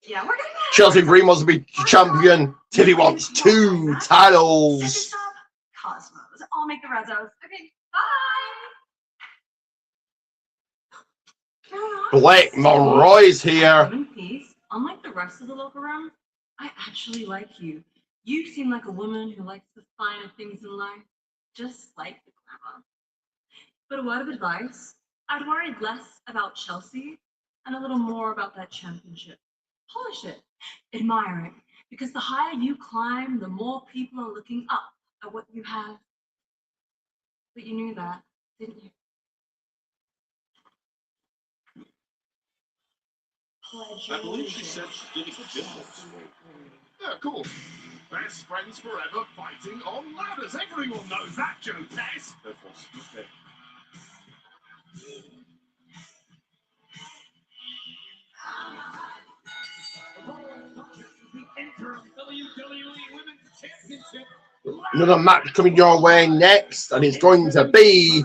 Yeah, we're gonna go. Chelsea Green wants to be champion. Tiffany wants 2 titles. Second stop, Cosmos. I'll make the rezos. Okay, bye. Blake Monroy's here. Peace. Unlike the rest of the locker room, I actually like you. You seem like a woman who likes the finer things in life, just like the glamour. But a word of advice, I'd worry less about Chelsea and a little more about that championship. Polish it, admire it, because the higher you climb, the more people are looking up at what you have. But you knew that, didn't you? I believe she said she's getting a business. Yeah, of course. Best friends forever fighting on ladders. Everyone knows that joke, Tess. Okay. Another match coming your way next, and it's going to be.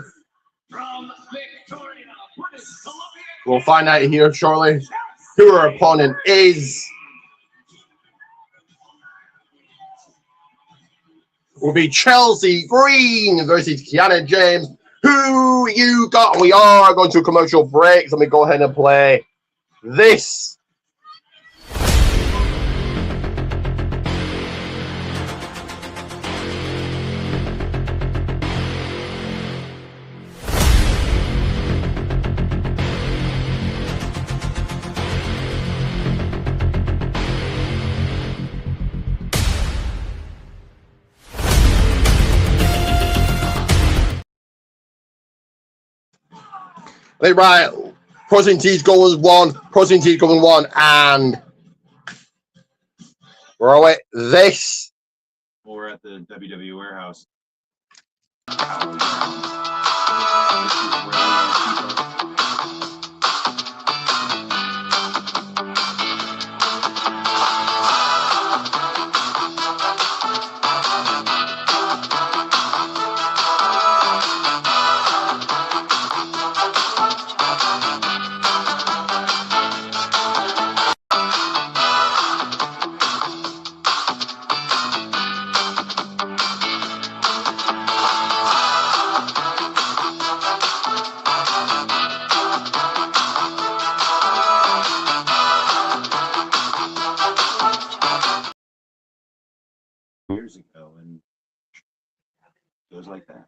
We'll find out here shortly who her opponent is. Will be Chelsea Green versus Kiana James. Who you got? We are going to a commercial break. So let me go ahead and play this. Right, Protein T's going one, Protein T's going one, and we're at this. We're at the WWE warehouse. Years ago, and it goes like that.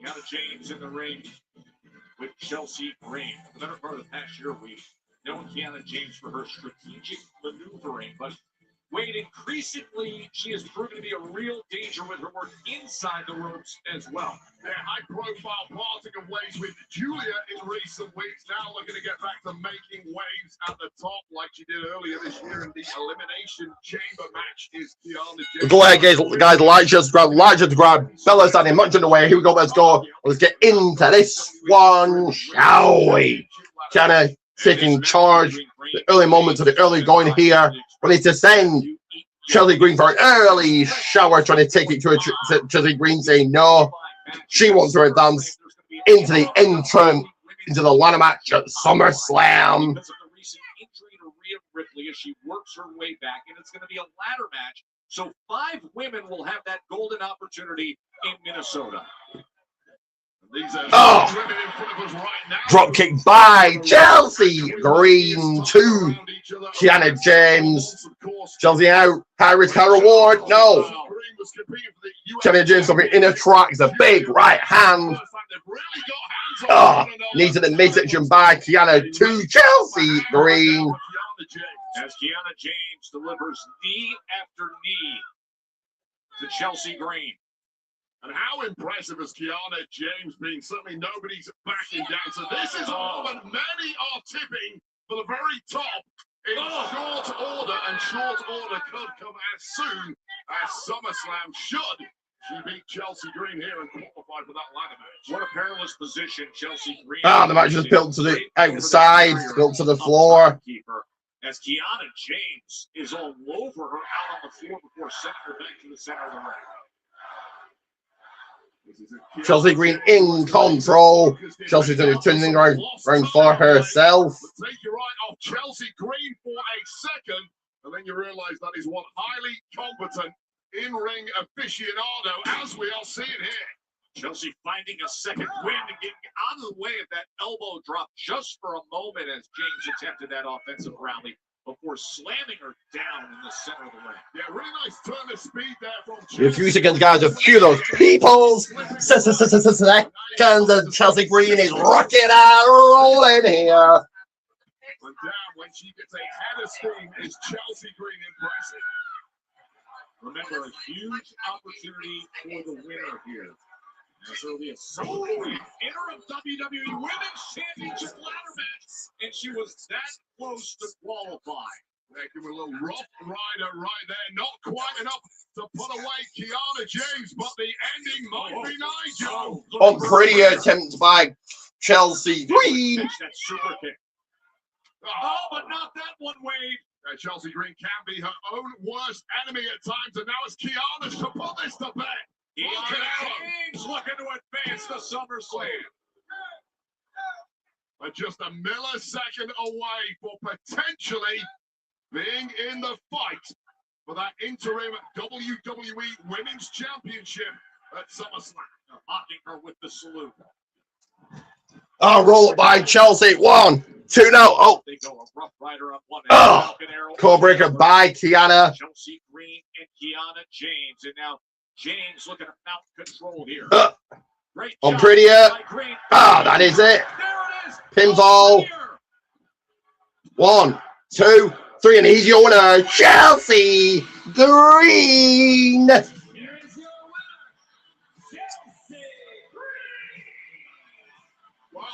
Kiana James in the ring with Chelsea Green. For the better part of the past year, we've known Kiana James for her strategic maneuvering, but Wade, increasingly, she has proven to be a real danger with her work inside the ropes as well. Their high-profile parting of ways with Julia in recent weeks, now looking to get back to making waves at the top like she did earlier this year in the Elimination Chamber match is Kiana James. Go ahead, guys. Like, just grab. Fellas standing much in the way. Here we go. Let's go. Let's get into this one, shall we? Kiana taking charge. The early moments of the early going here. Ready to send Chelsea Green for an early shower, trying to take it to Chelsea Green, saying no. She wants to advance into the interim, into the ladder match at SummerSlam. Because of the recent injury to Rhea Ripley as she works her way back, and it's going to be a ladder match. So 5 women will have that golden opportunity in Minnesota. Drop kick by Chelsea Green to Kiana James. Chelsea out. High risk, high reward. No. Kiana James something in a track. It's a big right hand. Needs an midsection by Kiana to Chelsea Green. As Kiana James delivers knee after knee to Chelsea Green. And how impressive is Kiana James being? Certainly nobody's backing down. So this is a moment many are tipping for the very top in short order. And short order could come as soon as SummerSlam should she beat Chelsea Green here and qualify for that ladder match. What a perilous position Chelsea Green. The match is built to the outside, built to the floor. As Kiana James is all over her out on the floor before sending her back to the center of the ring. Chelsea Green in control. Chelsea's going to turn things around for herself. Take your eye off Chelsea Green for a second, and then you realize that is one highly competent in-ring aficionado, as we are seeing here. Chelsea finding a second win and getting out of the way of that elbow drop just for a moment as James attempted that offensive rally before slamming her down in the center of the ring. Yeah, really nice turn of speed there from Chelsea. A few seconds, guys. A few of those people's seconds, and Chelsea Green is rocking out, rolling here. And down when she gets a head of steam is Chelsea Green impressive. Remember, a huge opportunity for the winner here. As early as interim WWE Women's Championship ladder match, and she was that close to qualify. They give her a little rough rider right there. Not quite enough to put away Kiana James, but the ending might be nice, Joe. On pretty attempt by Chelsea Green. That super kick. Oh, but not that one, Wade. Chelsea Green can be her own worst enemy at times, and now it's Kiana's to put this to bed. Kiana James looking to advance to SummerSlam. But just a millisecond away for potentially being in the fight for that interim WWE Women's Championship at SummerSlam. Mocking her with the salute. Roll it by Chelsea. 1, 2, no. They go a rough rider up one end. Core breaker by Kiana. Chelsea Green and Kiana James. And now James looking at mount control here. Great on prettier. That is it. Pinfall. 1, 2, 3, and he's your winner, Chelsea Green.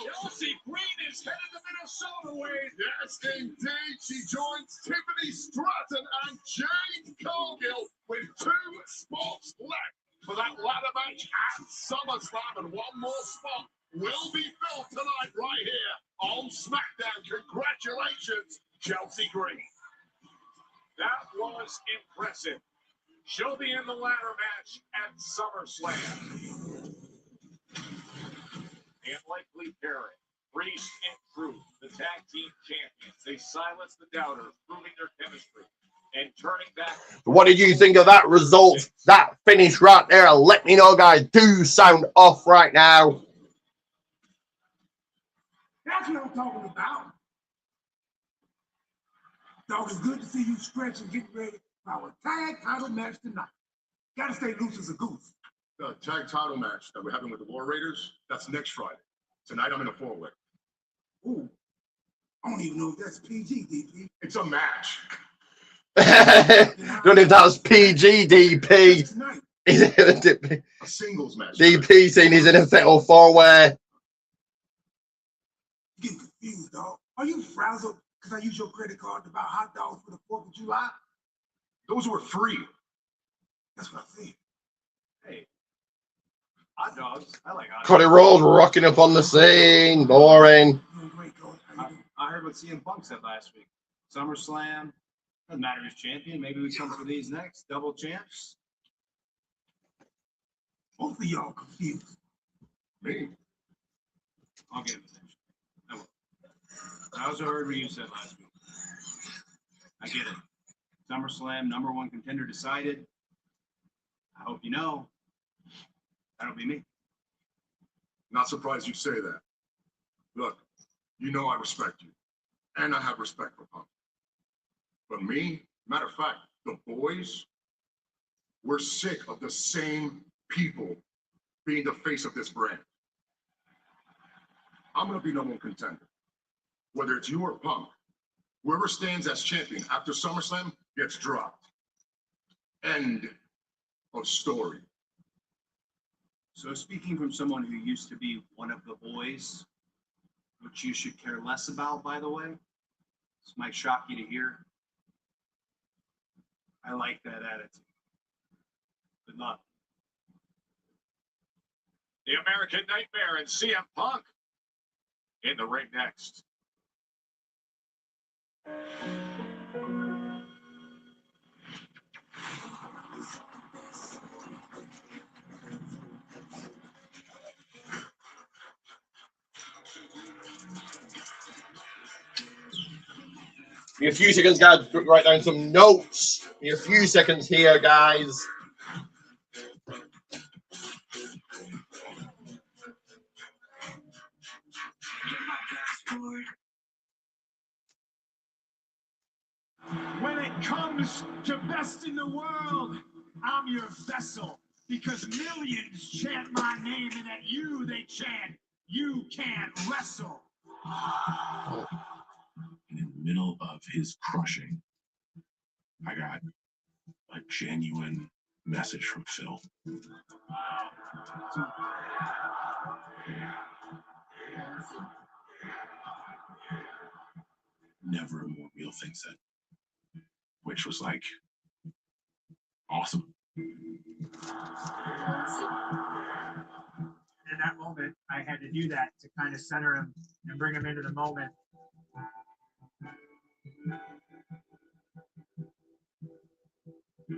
Chelsea Green is headed to Minnesota, Wade. Yes, indeed. She joins Tiffany Stratton and Jade Cargill with 2 spots left for that ladder match at SummerSlam. And one more spot will be filled tonight right here on SmackDown. Congratulations, Chelsea Green. That was impressive. She'll be in the ladder match at SummerSlam. And likely Perry, Priest, and Truth, the tag team champions. They silenced the doubters, proving their chemistry and turning back. What did you think of that result? That finish right there? Let me know, guys. Do sound off right now. That's what I'm talking about. Dog, it's good to see you stretch and get ready for our tag title match tonight. Gotta stay loose as a goose. The tag title match that we're having with the War Raiders, that's next Friday. Tonight I'm in a 4-way. Ooh, I don't even know if that's PG, DP. It's a match. Don't know if that was PG, DP. Tonight. A singles match. DP saying he's in a fatal 4-way. You getting confused, dog. Are you frazzled because I use your credit card to buy hot dogs for the 4th of July? Those were free. That's what I said. Hey, hot dogs. I like hot dogs. Cody Rhodes rocking up on the scene. Boring. Doing great, Coach. How you doing? I heard what CM Punk said last week. SummerSlam. Doesn't matter who's champion. Maybe we come for these next. Double champs. Both of y'all confused. Me? I'll give him attention. I will. I also heard what you said last week. I get it. SummerSlam, #1 contender decided. I hope you know. That'll be me. Not surprised you say that. Look, you know I respect you. And I have respect for Punk. But me, matter of fact, the boys, we're sick of the same people being the face of this brand. I'm going to be #1 contender. Whether it's you or Punk, whoever stands as champion after SummerSlam gets dropped. End of story. So speaking from someone who used to be one of the boys, which you should care less about, by the way, this might shock you to hear. I like that attitude. Good luck. The American Nightmare and CM Punk in the ring next. Give me a few seconds, guys. Write down some notes. Give me a few seconds here, guys. When it comes to best in the world, I'm your vessel because millions chant my name and at you they chant, you can't wrestle. And in the middle of his crushing, I got a genuine message from Phil. Never a more real thing said, which was like awesome. In that moment, I had to do that to kind of center him and bring him into the moment.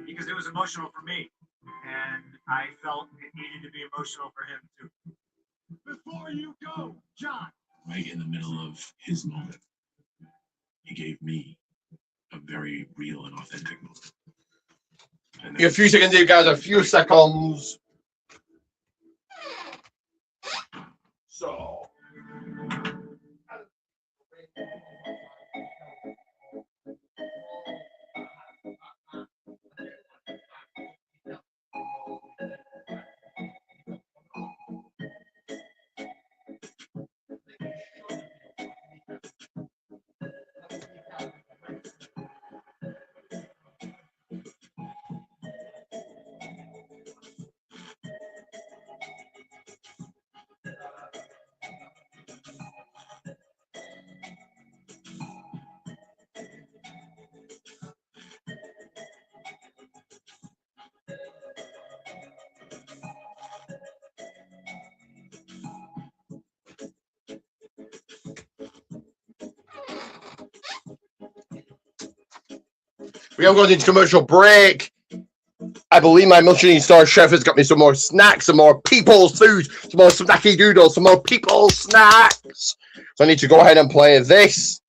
Because it was emotional for me, and I felt it needed to be emotional for him too. Before you go, John. Right in the middle of his moment, he gave me a very real and authentic moment. And Give me a few seconds here, guys. A few seconds. So. We are going into commercial break. I believe my Michelin star chef has got me some more snacks, some more people's food, some more snacky doodles, some more people's snacks. So I need to go ahead and play this.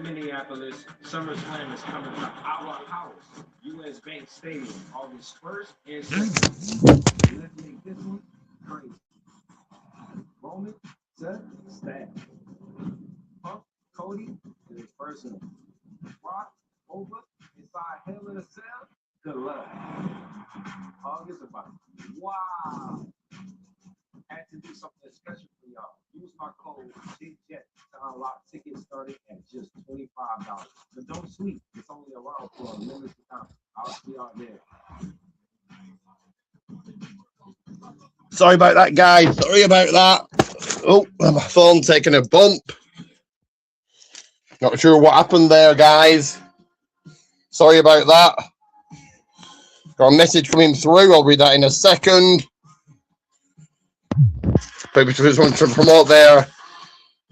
Minneapolis, SummerSlam is coming to our house, US Bank Stadium, August 1st and 2nd. Let's make this one crazy. Roman, Seth, Stab. Punk, Cody, and his personal. Rock, over, inside Hell in a Cell, good luck. August about. Wow. Had to do something special for y'all. Use my code JET to unlock tickets starting at just $25. But don't sleep. It's only around for a limited time. I'll see y'all there. Sorry about that, guys. Sorry about that. Oh, my phone taking a bump. Not sure what happened there, guys. Sorry about that. Got a message coming through. I'll read that in a second. People just want to promote their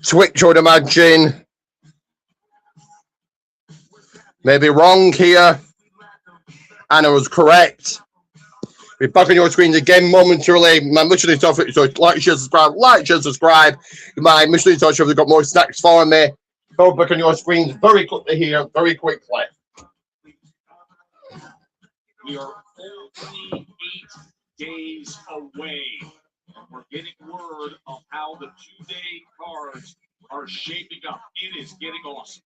Twitch, I would imagine. Maybe wrong here. And I was correct. Be back on your screens again momentarily. My Michelin Star, so like, share, subscribe, My Michelin Star show, they've got more snacks for me. Go back on your screens very quickly here, very quickly. We are only 8 days away. We're getting word of how the 2-day cards are shaping up. It is getting awesome.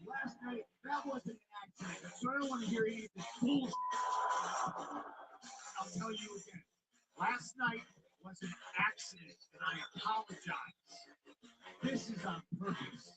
Last night, that wasn't an accident. So I don't want to hear any of this bullshit. I'll tell you again. Last night was an accident, and I apologize. This is on purpose.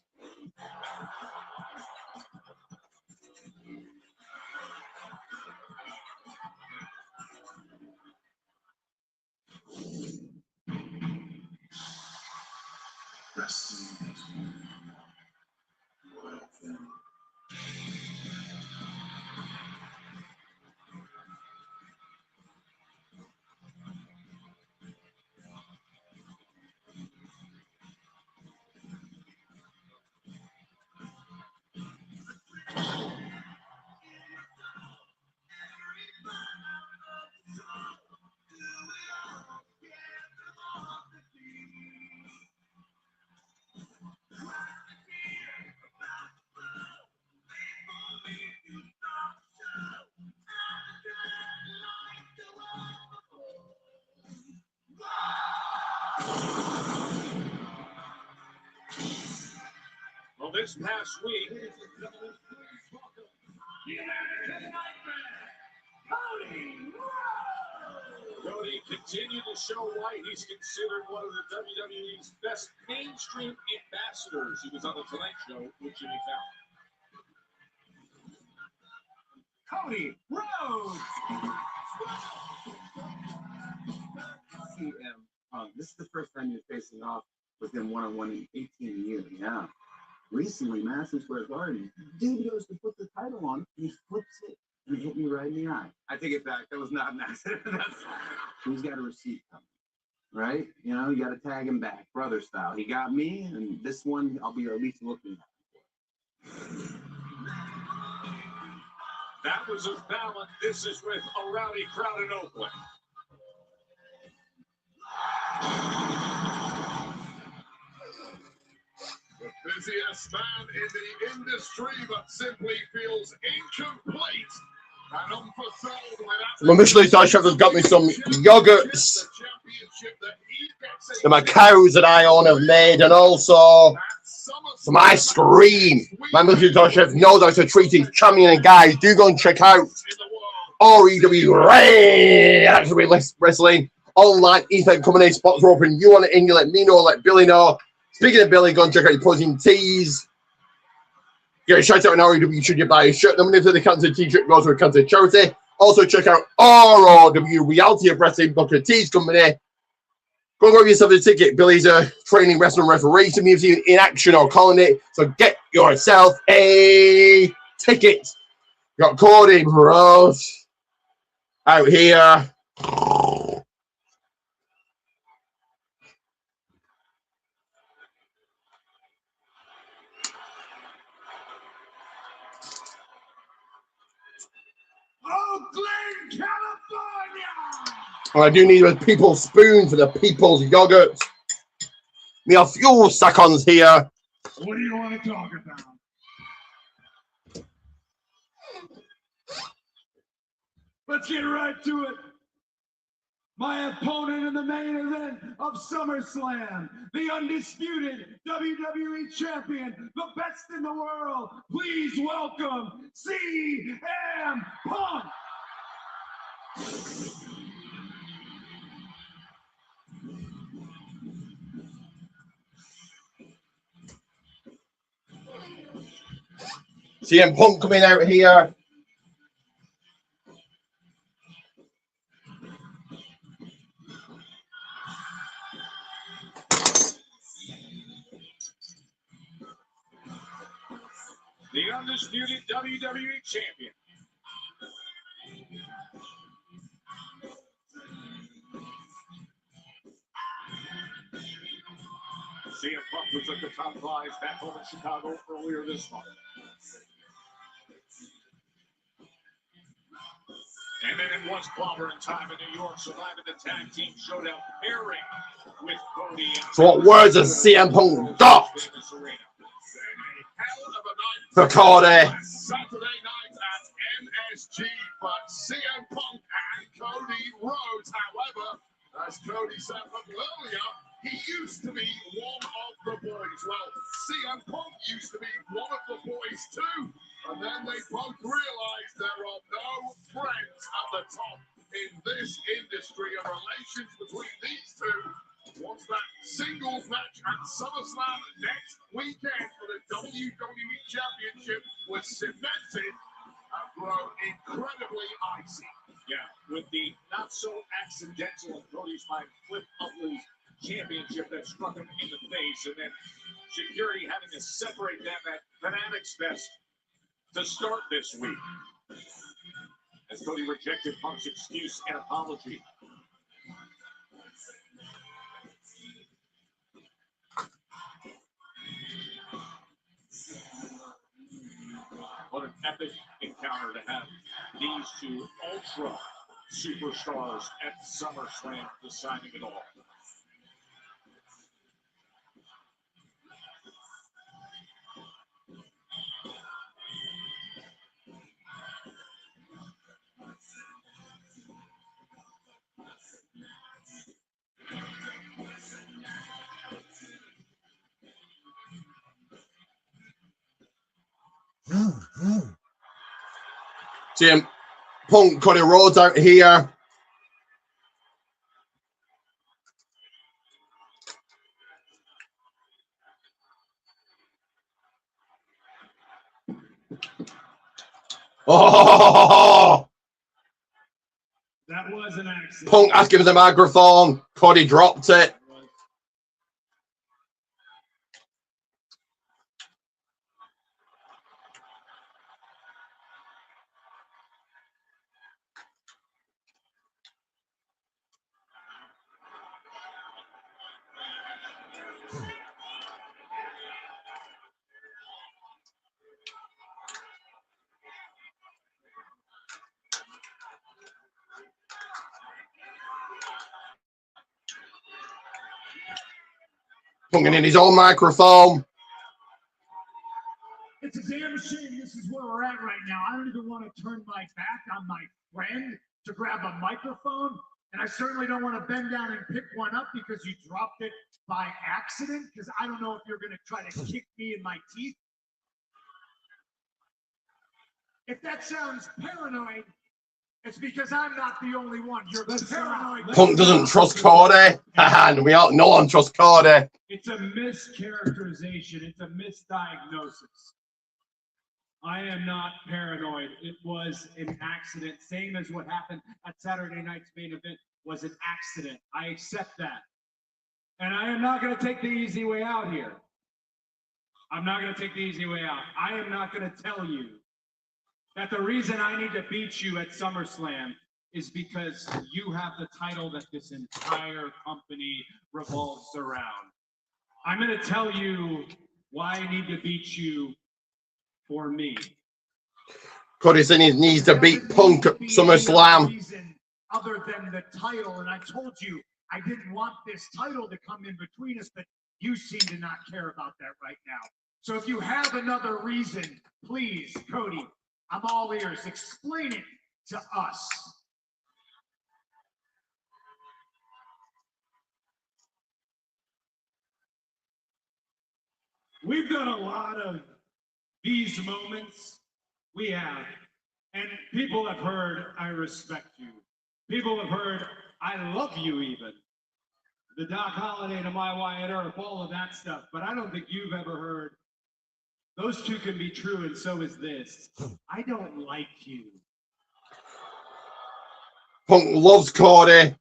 Well, this past week, Cody continued to show why he's considered one of the WWE's best mainstream ambassadors. He was on the Tonight Show with Jimmy Fallon. Cody Rhodes. This is the first time you're facing off with him one-on-one in 18 years. Yeah. Recently, Madison Square Garden, dude goes to put the title on, and he flips it, and it hit me right in the eye. I take it back. That was not an accident. He's got a receipt coming, right? You know, you got to tag him back, brother style. He got me, and this one, I'll be at least looking at. That was a balance. This is with a rowdy crowd in Oakland. The busiest man in the industry, but simply feels incomplete and unfulfilled without. My Michelin Star chef has got me some yogurts that my cows that I own have made, and also some ice cream. My Michelin Star chef knows how to treat his champion, and guys, do go and check out REW Wrestling online. Ethan coming in, spots are open. You want it in, you let me know, let Billy know. Speaking of Billy, go and check out your posing tees. Get a shout out on REW should you buy a shirt. The money for the cancer t-shirt goes to a cancer charity. Also check out ROW Reality of Wrestling Booker Tees Company. Go and grab yourself a ticket. Billy's a training wrestling referee. Some of you in action or calling it. So get yourself a ticket. Got Cody Bros out here. And I do need a people's spoon for the people's yogurt. We have few seconds here. What do you want to talk about? Let's get right to it. My opponent in the main event of SummerSlam, the undisputed WWE champion, the best in the world. Please welcome CM Punk. CM Punk coming out here. The undisputed WWE champion. CM Punk was at the top prize back home in Chicago earlier this month. And then it was clobbering time in New York, surviving the tag team showdown pairing with Cody and So what words has CM Punk got for Cody? Saturday night at MSG, but CM Punk and Cody Rhodes. However, as Cody said earlier, he used to be one of the boys. Well, CM Punk used to be one of the boys too. And then they both realized there are no friends at the top in this industry, and relations between these two, once that singles match at SummerSlam next weekend for the WWE Championship was cemented, have grown incredibly icy. Yeah, with the not so accidental in Cody's mind flip of the championship that struck him in the face, and then security having to separate them at Fanatics Fest to start this week, as Cody rejected Punk's excuse and apology. What an epic encounter to have these two ultra superstars at SummerSlam deciding it all. CM Punk, Cody Rhodes out here. Oh! That was an accident. Punk asking for the microphone. Cody dropped it. Punk in his own microphone. It's a damn shame this is where we're at right now. I don't even want to turn my back on my friend to grab a microphone. And I certainly don't want to bend down and pick one up because you dropped it by accident. Because I don't know if you're going to try to kick me in my teeth. If that sounds paranoid, it's because I'm not the only one. You're paranoid. Punk doesn't trust Cody. And we all, no one trusts Cody. It's a mischaracterization. It's a misdiagnosis. I am not paranoid. It was an accident. Same as what happened at Saturday night's main event was an accident. I accept that. And I am not going to take the easy way out here. I'm not going to take the easy way out. I am not going to tell you that the reason I need to beat you at SummerSlam is because you have the title that this entire company revolves around. I'm going to tell you why I need to beat you for me. Cody said he needs to beat Punk at SummerSlam. other than the title. And I told you I didn't want this title to come in between us, but you seem to not care about that right now. So if you have another reason, please, Cody, I'm all ears. Explain it to us. We've done a lot of these moments. We have. And people have heard, I respect you. People have heard, I love you even. The Doc Holliday to my Wyatt Earp, all of that stuff. But I don't think you've ever heard, those two can be true, and so is this. I don't like you. Punk loves Cody.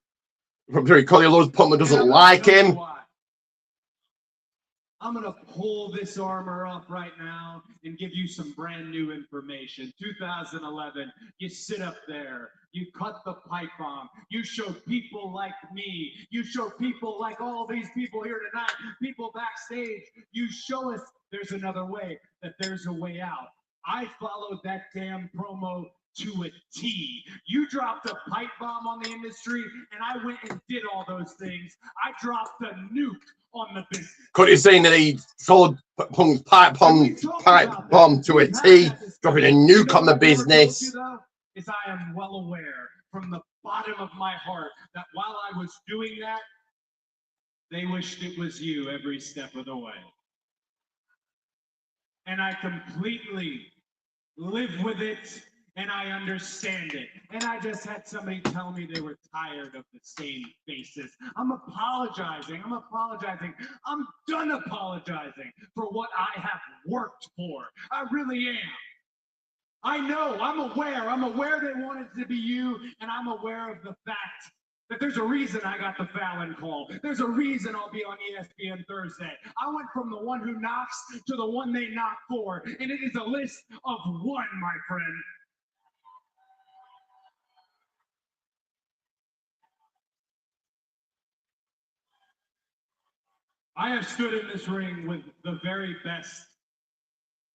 Cody loves Punk but doesn't like him. Why. I'm going to pull this armor up right now and give you some brand new information. 2011, you sit up there, you cut the pipe bomb, you show people like me, you show people like all these people here tonight, people backstage, you show us there's another way, that there's a way out. I followed that damn promo to a T. You dropped a pipe bomb on the industry, and I went and did all those things. I dropped a nuke on the business. Cody's saying that he sold Punk's pipe bomb to a T, dropping a nuke on the business. Is I am well aware from the bottom of my heart that while I was doing that, they wished it was you every step of the way. And I completely live with it, and I understand it. And I just had somebody tell me they were tired of the same faces. I'm apologizing. I'm done apologizing for what I have worked for. I really am. I know, I'm aware they wanted to be you, and I'm aware of the fact that there's a reason I got the Fallon call. There's a reason I'll be on ESPN Thursday. I went from the one who knocks to the one they knock for, and it is a list of one, my friend. I have stood in this ring with the very best.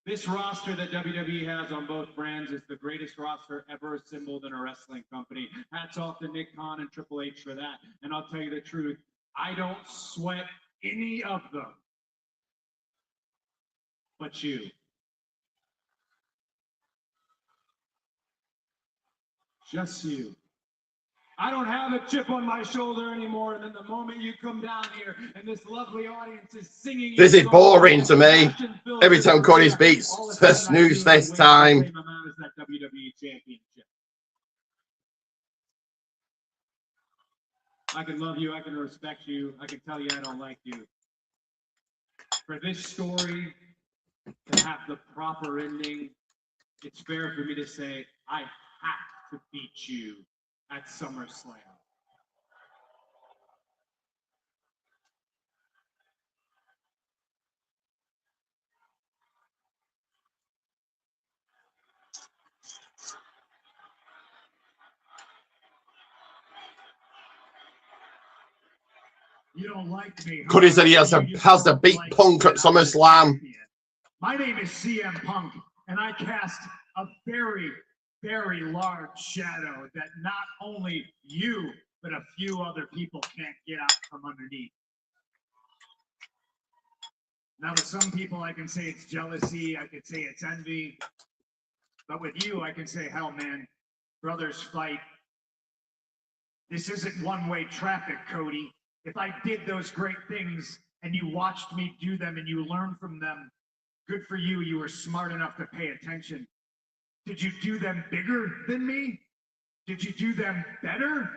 This roster that WWE has on both brands is the greatest roster ever assembled in a wrestling company. Hats off to Nick Khan and Triple H for that. And I'll tell you the truth, I don't sweat any of them. But you. Just you. I don't have a chip on my shoulder anymore. And then the moment you come down here and this lovely audience is singing. This is boring to me. Every time Cody speaks, the snooze fest time. I can love you. I can respect you. I can tell you I don't like you. For this story to have the proper ending, it's fair for me to say I have to beat you at SummerSlam. You don't like me. Cody said he has to beat Punk at SummerSlam. My name is CM Punk, and I cast a very, very large shadow that not only you, but a few other people can't get out from underneath. Now, to some people, I can say it's jealousy, I could say it's envy, but with you, I can say, hell, man, brothers fight. This isn't one-way traffic, Cody. If I did those great things and you watched me do them and you learned from them, good for you, you were smart enough to pay attention. Did you do them bigger than me? Did you do them better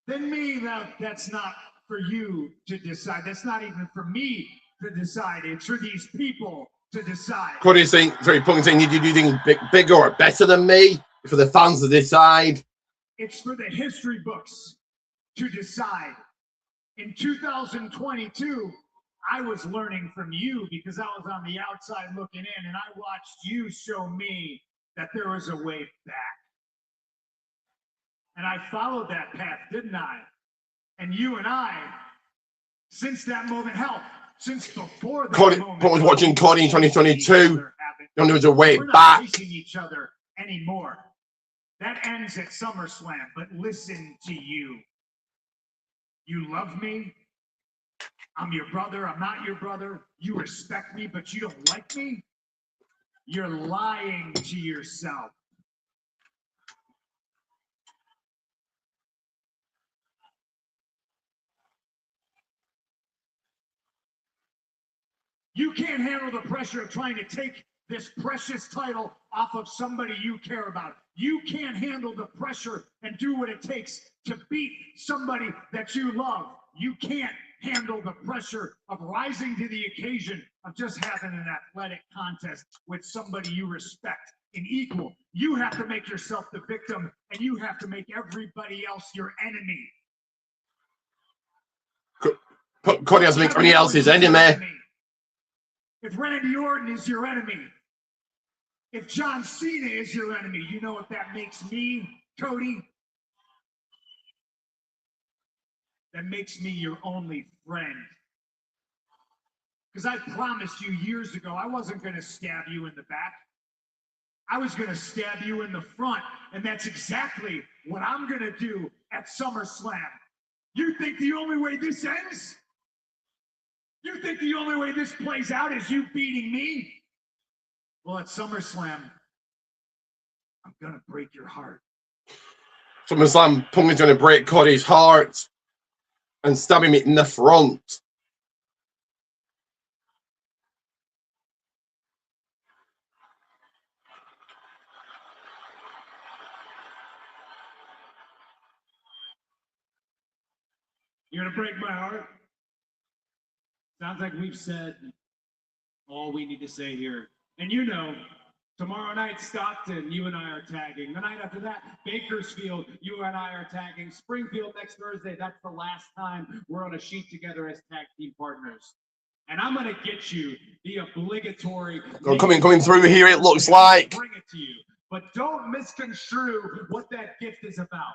than me? Now, that's not for you to decide. That's not even for me to decide. It's for these people to decide. Cody's saying, sorry, Punk's saying, did you do things bigger or better than me? For the fans to decide. It's for the history books to decide. In 2022, I was learning from you because I was on the outside looking in, and I watched you show me that there was a way back. And I followed that path, didn't I? And you and I, since that moment, hell, since before that moment, I was watching Cody in 2022, and there was a way back. We're not facing each other anymore. That ends at SummerSlam, but listen to you. You love me. I'm your brother. I'm not your brother. You respect me, but you don't like me. You're lying to yourself. You can't handle the pressure of trying to take this precious title off of somebody you care about. You can't handle the pressure and do what it takes to beat somebody that you love. You can't handle the pressure of rising to the occasion of just having an athletic contest with somebody you respect and equal. You have to make yourself the victim, and you have to make everybody else your enemy. Cody has to make everybody else his enemy. If Randy Orton is your enemy, if John Cena is your enemy, you know what that makes me, Cody? That makes me your only friend. Because I promised you years ago I wasn't going to stab you in the back. I was going to stab you in the front, and that's exactly what I'm going to do at SummerSlam. You think the only way this ends? You think the only way this plays out is you beating me? Well, at SummerSlam, I'm going to break your heart. SummerSlam, Punk is going to break Cody's heart and stab him in the front. You're going to break my heart? Sounds like we've said all we need to say here. And you know, tomorrow night, Stockton, you and I are tagging. The night after that, Bakersfield, you and I are tagging. Springfield next Thursday, that's the last time we're on a sheet together as tag team partners. And I'm going to get you the obligatory... Coming through here, it looks like. Bring it to you. But don't misconstrue what that gift is about.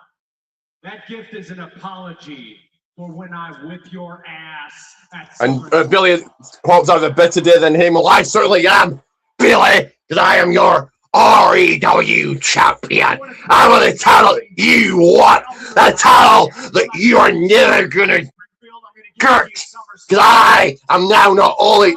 That gift is an apology for when I whip your ass at And Billy quotes out a better day than him. Well, I certainly am, Billy, because I am your REW champion. I'm going to tell you what, the title that you are never going to get. Because I am now not only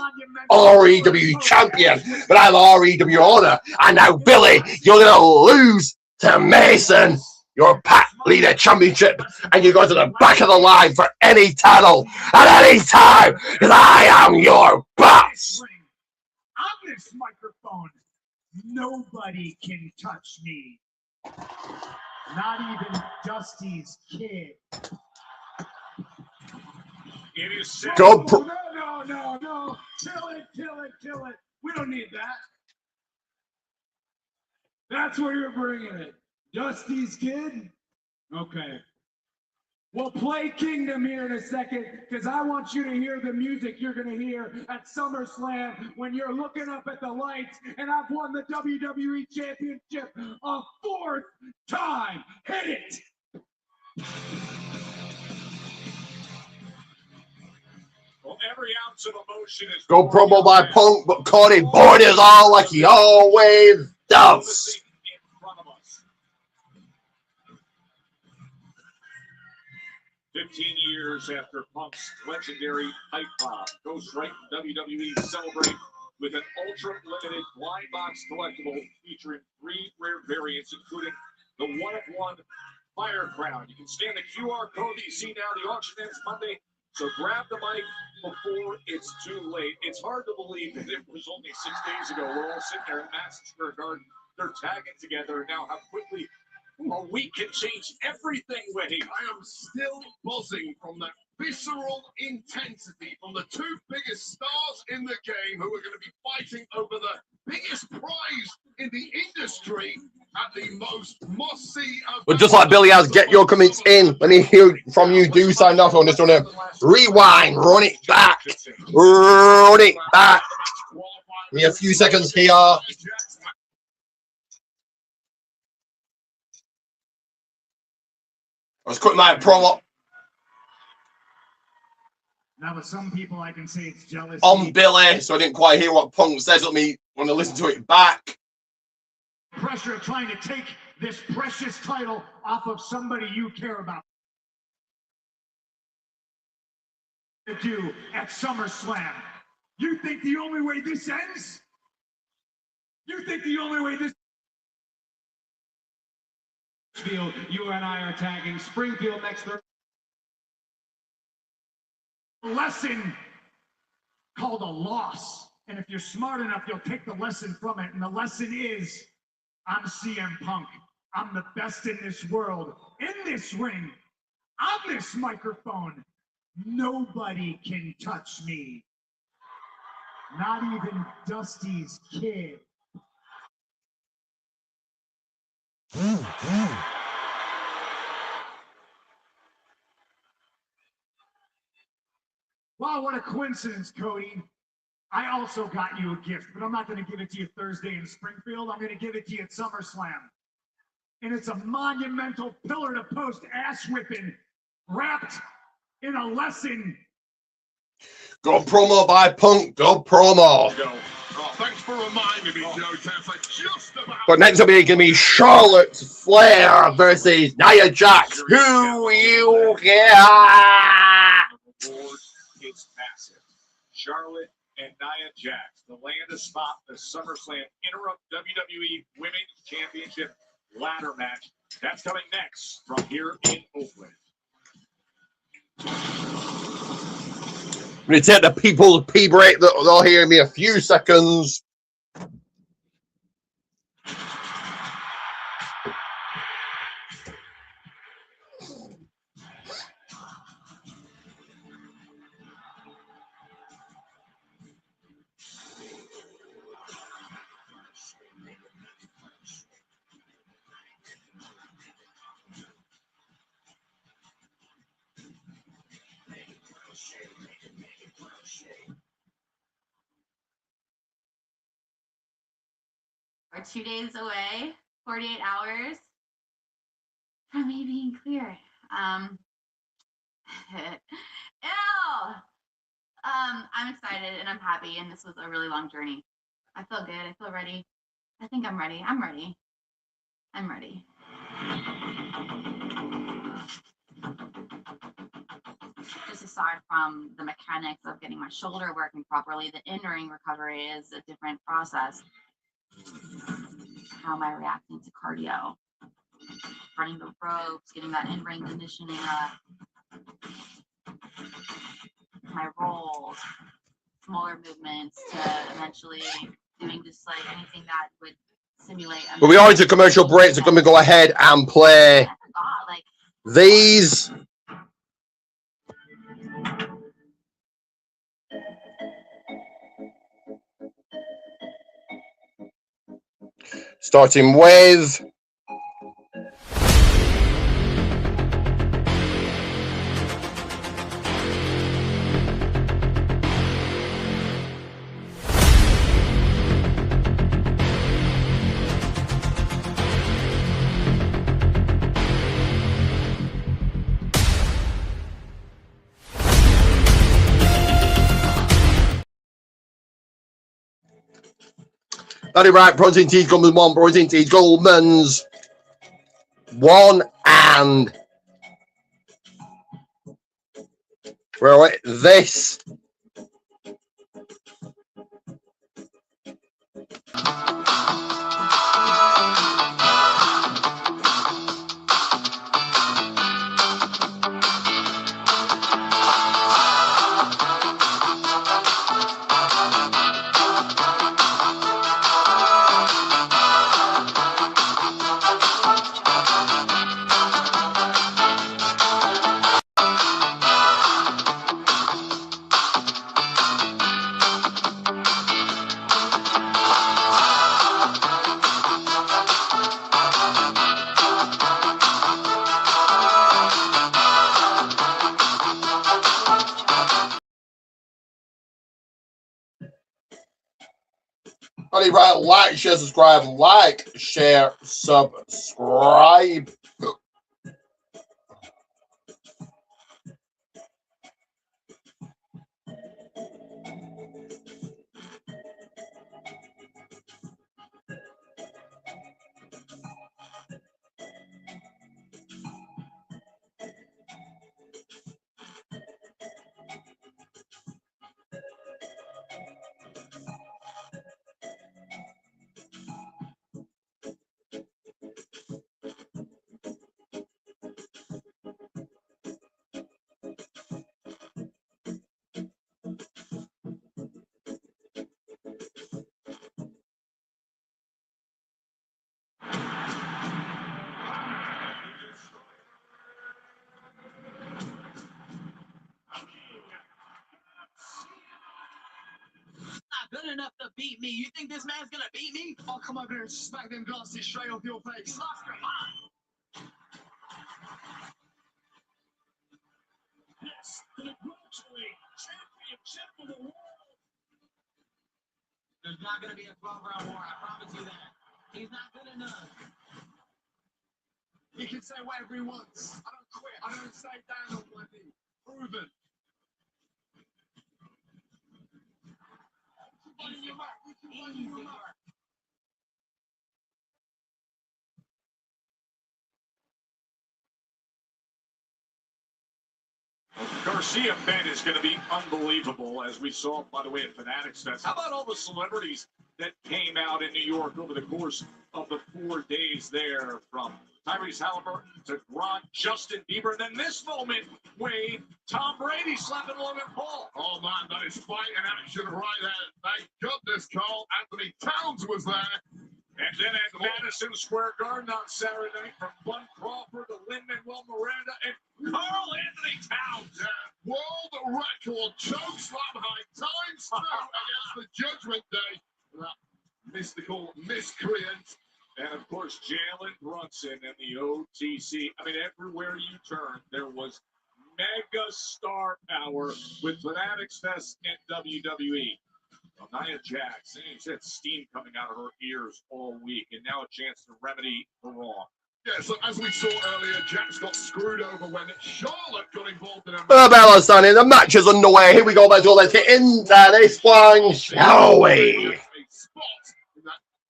REW champion, but I'm REW honor. And now, Billy, you're going to lose to Mason your Pack Leader Championship, and you go to the back of the line for any title at any time, because I am your boss. On this microphone, nobody can touch me. Not even Dusty's kid. It is Go. No. Kill it. We don't need that. That's where you're bringing it. Dusty's kid? Okay. We'll play Kingdom here in a second, because I want you to hear the music you're going to hear at SummerSlam when you're looking up at the lights, and I've won the WWE Championship a fourth time. Hit it! Well, every ounce of emotion is... Go promo by Punk, but Cody borders all like he always does. 15 years after Punk's legendary pipe bomb, Ghost right in WWE celebrate with an ultra-limited blind box collectible featuring 3 rare variants, including the one-of-one Fire Crown. You can scan the QR code that you see now. The auction ends Monday, so grab the mic before it's too late. It's hard to believe that it was only 6 days ago. We're all sitting there in Madison Square Garden. They're tagging together, and now how quickly a week can change everything, Wade. I am still buzzing from that visceral intensity from the 2 biggest stars in the game who are going to be fighting over the biggest prize in the industry at the most must-see. But just like Billy has, get your comments in. Let me hear from you. Do sign off on this one. Rewind, run it back. Give me a few seconds here. I was cutting my promo Now, with some people, I can say it's jealousy. on Billy, so I didn't quite hear what Punk says. Let me want to listen to it back. Pressure of trying to take this precious title off of somebody you care about. To do at SummerSlam. You think the only way this ends? You think the only way this you and I are tagging Springfield next Thursday. Lesson called a loss. And if you're smart enough, you'll take the lesson from it. And the lesson is, I'm CM Punk. I'm the best in this world, in this ring, on this microphone. Nobody can touch me. Not even Dusty's kid. Wow, what a coincidence, Cody. I also got you a gift, but I'm not going to give it to you Thursday in Springfield. I'm going to give it to you at SummerSlam. And it's a monumental pillar-to-post ass whipping wrapped in a lesson. Good promo by Punk. Good promo. Oh, thanks for reminding me, Joe. Just about. But next up here going to be Charlotte Flair versus Nia Jax. Who you got? It's massive. Charlotte and Nia Jax, the land of spot, the SummerSlam interim WWE Women's Championship ladder match. That's coming next from here in Oakland. I'm going to take the people's pee break. They'll hear me a few seconds. We're 2 days away, 48 hours from me being cleared. I'm excited and I'm happy, and this was a really long journey. I feel good. I feel ready. I think I'm ready. I'm ready. I'm ready. Just aside from the mechanics of getting my shoulder working properly, the in-ring recovery is a different process. How am I reacting to cardio? Running the ropes, getting that in-ring conditioning up. My rolls, smaller movements to eventually doing just like anything that would simulate. But we are into commercial breaks. So going to go ahead and play these. Starting with that is right. Protein Teas Goldman's 1, Protein Teas Goldman's 1, and well, this. Right, like, share, subscribe, like, share, subscribe. enough to beat me. You think this man's gonna beat me? I'll come over here and smack them glasses straight off your face. Yes, the Cruiserweight Championship of the world. There's not gonna be a 12-round war. I promise you that. He's not good enough. He can say whatever he wants. I don't quit. I don't stay down on one knee. Proven. Garcia Ben is going to be unbelievable, as we saw, by the way, at Fanatics Fest. How about all the celebrities that came out in New York over the course of the 4 days there, from Tyrese Halliburton to Gronk, Justin Bieber, and then this moment, Wade, Tom Brady slapping Logan Paul. Oh man, that is fighting action right there. Thank goodness Carl Anthony Towns was there. And then at Madison Square Garden on Saturday night, from Bud Crawford to Lin-Manuel Miranda and Carl Anthony Towns. Yeah, world record choke slam height times 2 against the Judgment Day. That mystical miscreant. And of course, Jalen Brunson and the OTC. I mean, everywhere you turn, there was mega star power with Fanatics Fest and WWE. Well, Nia Jax, she had steam coming out of her ears all week, and now a chance to remedy the wrong. Yeah, so as we saw earlier, Jax got screwed over when Charlotte got involved in a Bella's done it. The match is underway. Here we go, let's go. Let's get into this one, shall we?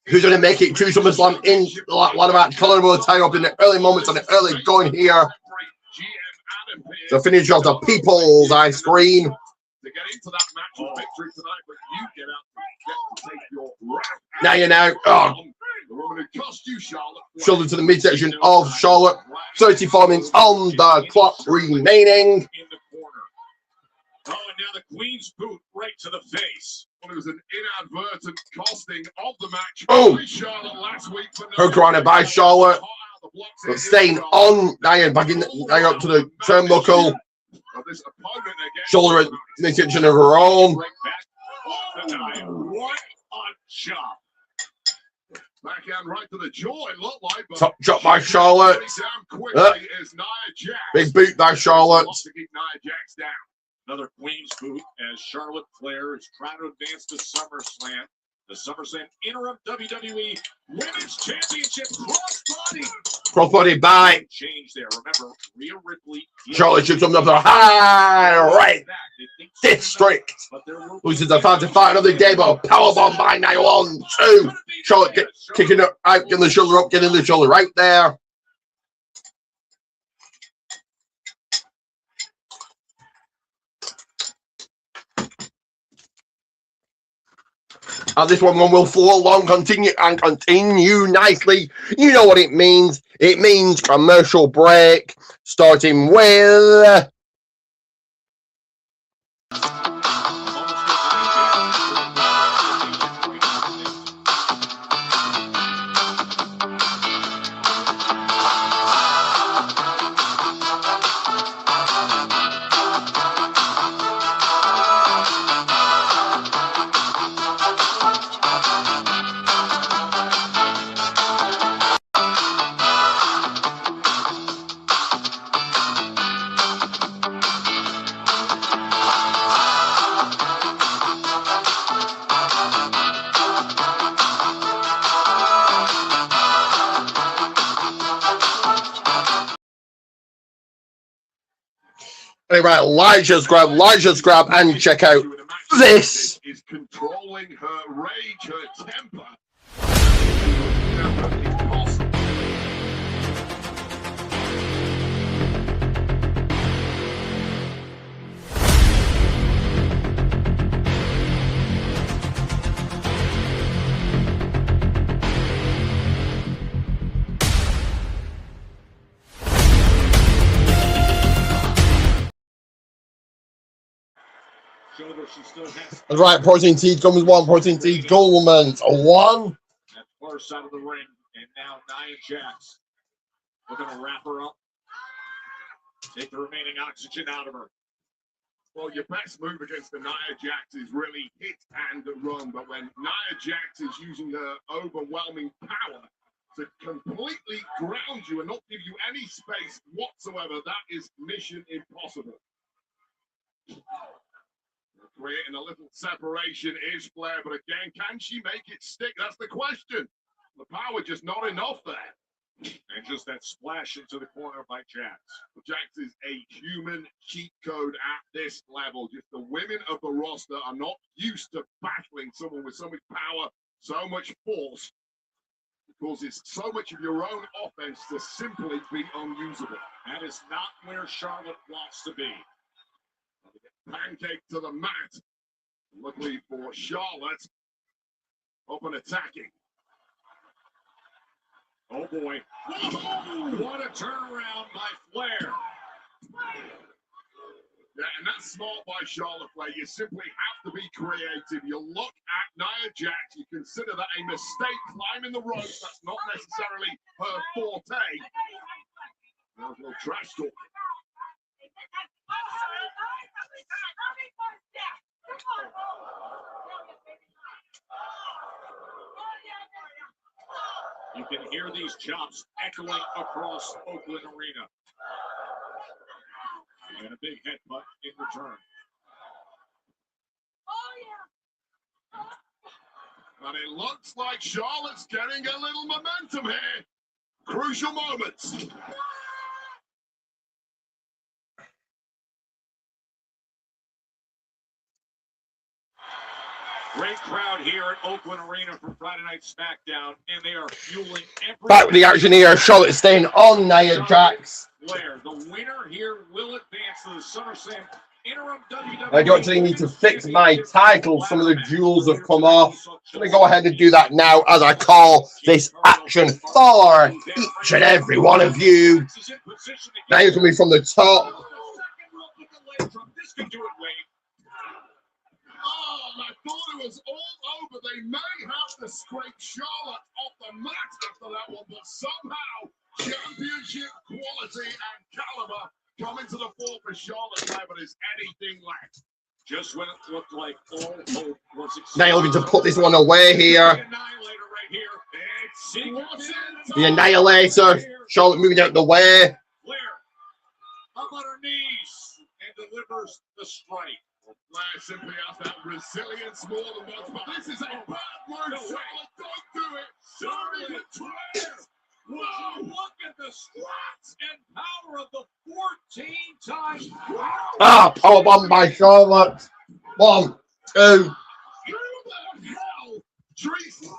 Who's going to make it to SummerSlam in a lot of that color will tie up in the early moments and the early going here. The finish of the People's Ice Cream. To get into that match with victory tonight, but you get out to take your rap. Now you know. Oh. The woman who cost you, Charlotte. Shoulder to the midsection of Charlotte. 34 minutes on the clock remaining. In the corner. Oh, and now the Queen's boot right to the face. Well, it was an inadvertent costing of the match. Oh, Charlotte last week. her grounded by Charlotte. But staying on Diane, back in Diane up to the turnbuckle. Shoulder at the kitchen of her own. What a chop. Backhand right to the jaw, it looked like. But Top shot by Charlotte. Is Nia Jax. Big boot by Charlotte. To keep Nia Jax down. Another Queen's boot as Charlotte Flair is trying to advance to SummerSlam. The SummerSlam interim WWE Women's Championship crossbody. Crossbody by Change there. Remember, Rhea Ripley. Charlotte shoots him up the high right district. Loses the fight to fight another day, but a powerbomb by Nia. 1, 2. Charlotte kicking her out, getting the shoulder up, getting the shoulder right there. And this one will flow along, continue nicely. You know what it means. It means commercial break, starting with... Right, Elijah's grab, and check out this. Is controlling her rage, her temper. That's right, Protein Teeth comes 1, Protein Teeth Goldman's 1. That's far side of the ring, and now Nia Jax. We're going to wrap her up. Take the remaining oxygen out of her. Well, your best move against the Nia Jax is really hit and run, but when Nia Jax is using her overwhelming power to completely ground you and not give you any space whatsoever, that is mission impossible. Creating a little separation is Flair, but again, can she make it stick? That's the question. The power just not enough there. And just that splash into the corner by Jax. Jax is a human cheat code at this level. Just the women of the roster are not used to battling someone with so much power, so much force. It causes so much of your own offense to simply be unusable. That is not where Charlotte wants to be. Pancake to the mat. Luckily for Charlotte, up and attacking. Oh boy. What a turnaround by Flair. Yeah, and that's smart by Charlotte Flair. You simply have to be creative. You look at Nia Jax, you consider that a mistake climbing the ropes. That's not necessarily her forte. There's a little trash talk. You can hear these chops echoing across Oakland Arena. And a big headbutt in return. But it looks like Charlotte's getting a little momentum here. Crucial moments. Great crowd here at Oakland Arena for Friday Night Smackdown, and they are fueling every... Back with the action here. Charlotte staying on Nia Jax. Flair, the winner here, will advance to the SummerSlam interim WWE. I don't actually need to fix my title. Some of the jewels have come off. I'm going to go ahead and do that now as I call this action for each and every one of you. Now you're coming from the top. This can do it, Wade. Oh, I thought it was all over. They may have to scrape Charlotte off the mat after that one, but somehow championship quality and caliber coming to the fore for Charlotte now, but is anything less. Just when it looked like all hope was extinct. Now you're looking to put this one away here. The Annihilator. Charlotte moving out the way. Flair up on her knees and delivers the strike. Flair simply has that resilience more than once, but this is a bad move. Charlotte, don't do it. Charlotte, Flair. Whoa, look at the squats and power of the 14 times. Ah, powerbomb by Charlotte. 1, 2. Who the hell treats Nia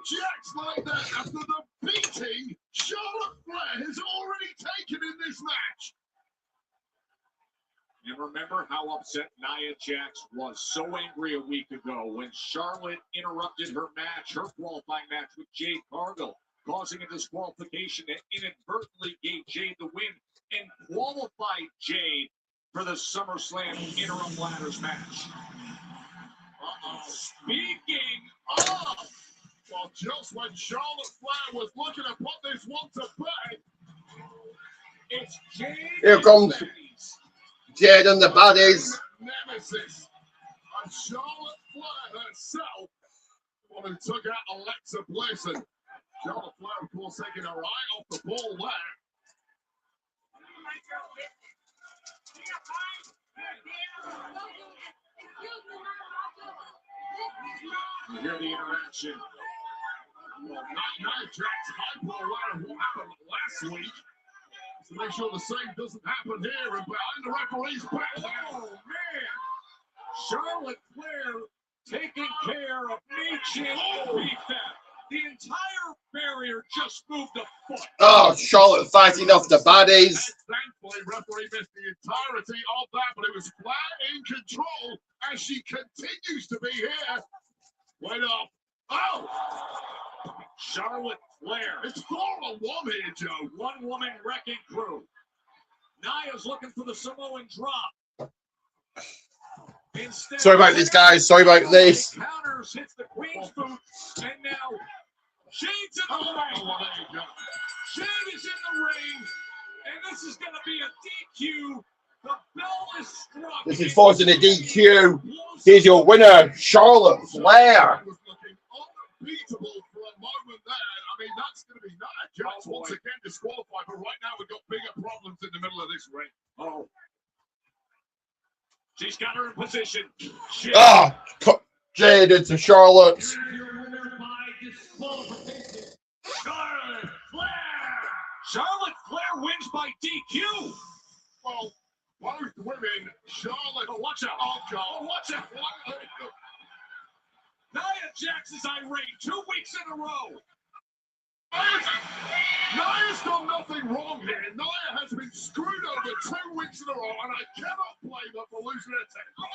Jax like that after the beating Charlotte Flair has already taken in this match? You remember how upset Nia Jax was, so angry a week ago when Charlotte interrupted her match, her qualifying match with Jade Cargill, causing a disqualification that inadvertently gave Jade the win and qualified Jade for the SummerSlam interim ladders match. Speaking of, well, just when Charlotte Flair was looking to put this one to bed, it's Jade. Here comes Jade and the baddies. Nemesis. And Charlotte Flair herself, the one who took out Alexa Bliss, and Charlotte Flair, of course, taking her eye off the ball there. You hear the interaction. Well, Nia Jax hyper-aware of what happened last week. To make sure the same doesn't happen here and behind the referee's back. Oh, man. Charlotte Flair taking care of Michin Rita. The entire barrier just moved a foot. Oh, Charlotte fighting off the baddies. Thankfully, referee missed the entirety of that, but it was Flair in control as she continues to be here. Wait up. Oh! Charlotte Flair. It's 4-on-1 here, Joe. One-woman wrecking crew. Nia's looking for the Samoan drop. Instead, Sorry about this, guys. Sorry about this. Counters, hits the Queen's boot, and now Jade's in the ring. Jade is in the ring, and this is going to be a DQ The bell is struck. This is forcing a DQ. Here's your winner, Charlotte Flair. Was looking unbeatable for a moment there. I mean, that's going to be Nia Jax once again disqualified, but right now we've got bigger problems in the middle of this ring. Oh. She's got her in position. Jade into Charlotte. Charlotte Flair wins by DQ. Well, both women, Charlotte. Oh, watch out. Oh, God. Oh, watch out. Nia Jax is irate 2 weeks in a row. Nia's done nothing wrong here. Nia has been screwed over 2 weeks in a row, and I cannot blame her for losing her temper.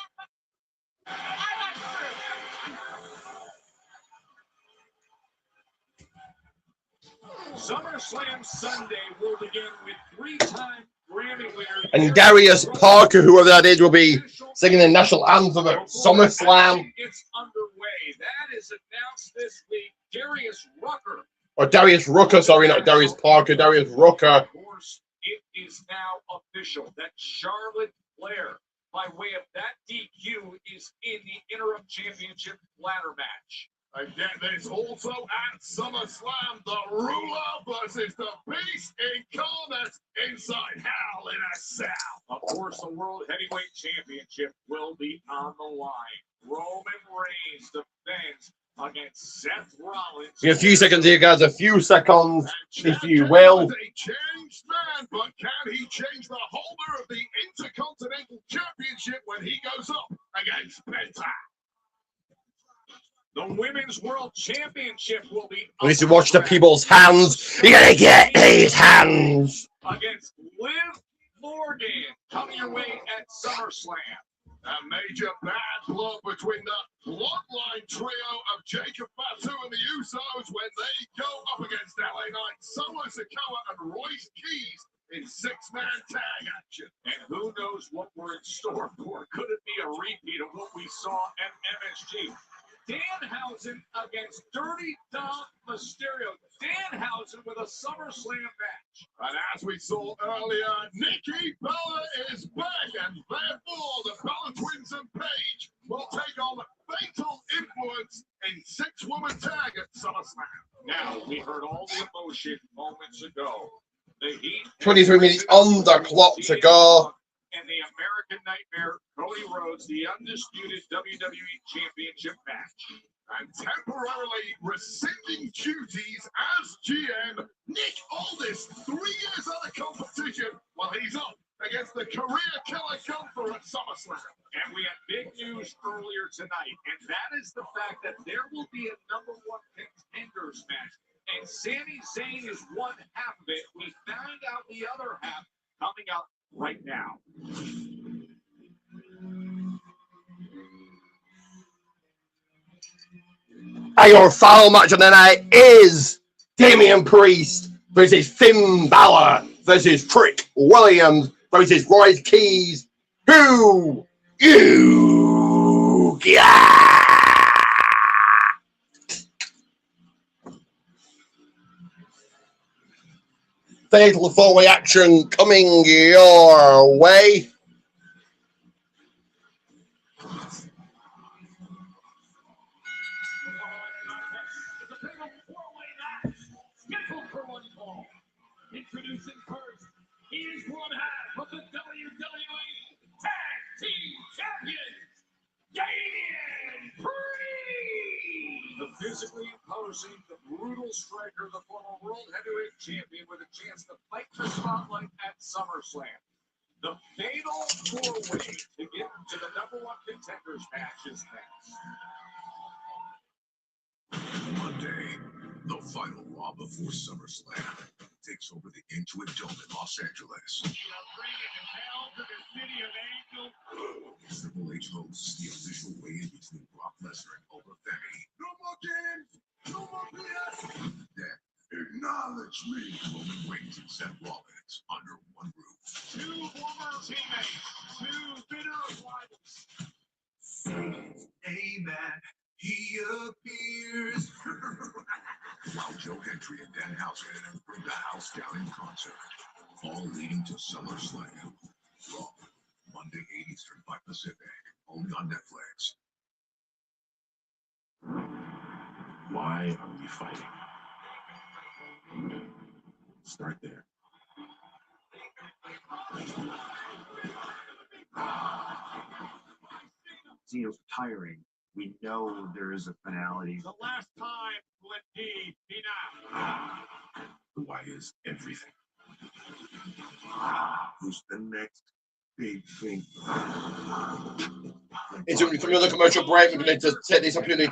SummerSlam Sunday will begin with 3-time Grammy winner And Darius Parker, whoever that is, will be singing the national anthem at SummerSlam. It's underway. That is announced this week. Darius Rucker. Or Darius Rucker, sorry, not Darius Parker, Darius Rucker. Of course, it is now official that Charlotte Flair, by way of that DQ, is in the interim championship ladder match. And get this, also at SummerSlam, the Ruler versus the Beast incarnate inside Hell in a Cell. Of course, the World Heavyweight Championship will be on the line. Roman Reigns defends against Seth Rollins. In a few seconds here, guys, a few seconds, if you will. A changed man, but can he change the holder of the Intercontinental Championship when he goes up against Penta? The Women's World Championship will be. We need to watch the people's hands. You're gonna get these hands. Against Liv Morgan, coming your way at SummerSlam. A major bad blood between the bloodline trio of Jacob Fatu and the Usos when they go up against LA Knight, Solo Sikoa, and Royce Keys in 6-man tag action. And who knows what we're in store for? Could it be a repeat of what we saw at MSG? Danhausen against Dirty Dom Mysterio. Danhausen with a SummerSlam match. And as we saw earlier, Nikki Bella is back, and therefore the Bella Twins and Paige will take on Fatal Influence in 6-woman tag at SummerSlam. Now, we heard all the emotion moments ago. The Heat. 23 minutes on the clock to go. And the American Nightmare, Cody Rhodes, the undisputed WWE Championship match. And temporarily rescinding duties as GM, Nick Aldis, 3 years out of competition, while he's up against the career killer Gunther at SummerSlam. And we had big news earlier tonight, and that is the fact that there will be a #1 contenders match. And Sami Zayn is one half of it. We found out the other half coming out right now. And your final match of the night is Damian Priest versus Finn Balor versus Trick Williams versus Royce Keys. Who you got? Fatal 4-way action coming your way. Introducing first, he is one half of the WWE Tag Team Champions, Damian Priest. The physically imposing, the brutal striker, the former World Heavyweight Champion with a chance to fight the spotlight at SummerSlam. The fatal 4-way to get to the #1 contenders match is next. Monday, the final Raw before SummerSlam takes over the Intuit Dome in Los Angeles. Triple H hosts the official weigh-in between Brock Lesnar and Ola Femi. No more games! No more BS! Then, acknowledge me, Roman Reigns and Seth Rollins under one roof. 2 former teammates, 2 bitter rivals. Amen. He appears. While Joe Hendry and Danhausen bring the house down in concert, all leading to SummerSlam. Raw Monday, 8 Eastern, 5 Pacific. Only on Netflix. Why are we fighting? Start there. Zeno's retiring. We know there is a finality. The last time will indeed be now. Why is everything? Who's the next big thing? Into another commercial break, we're going to take this opportunity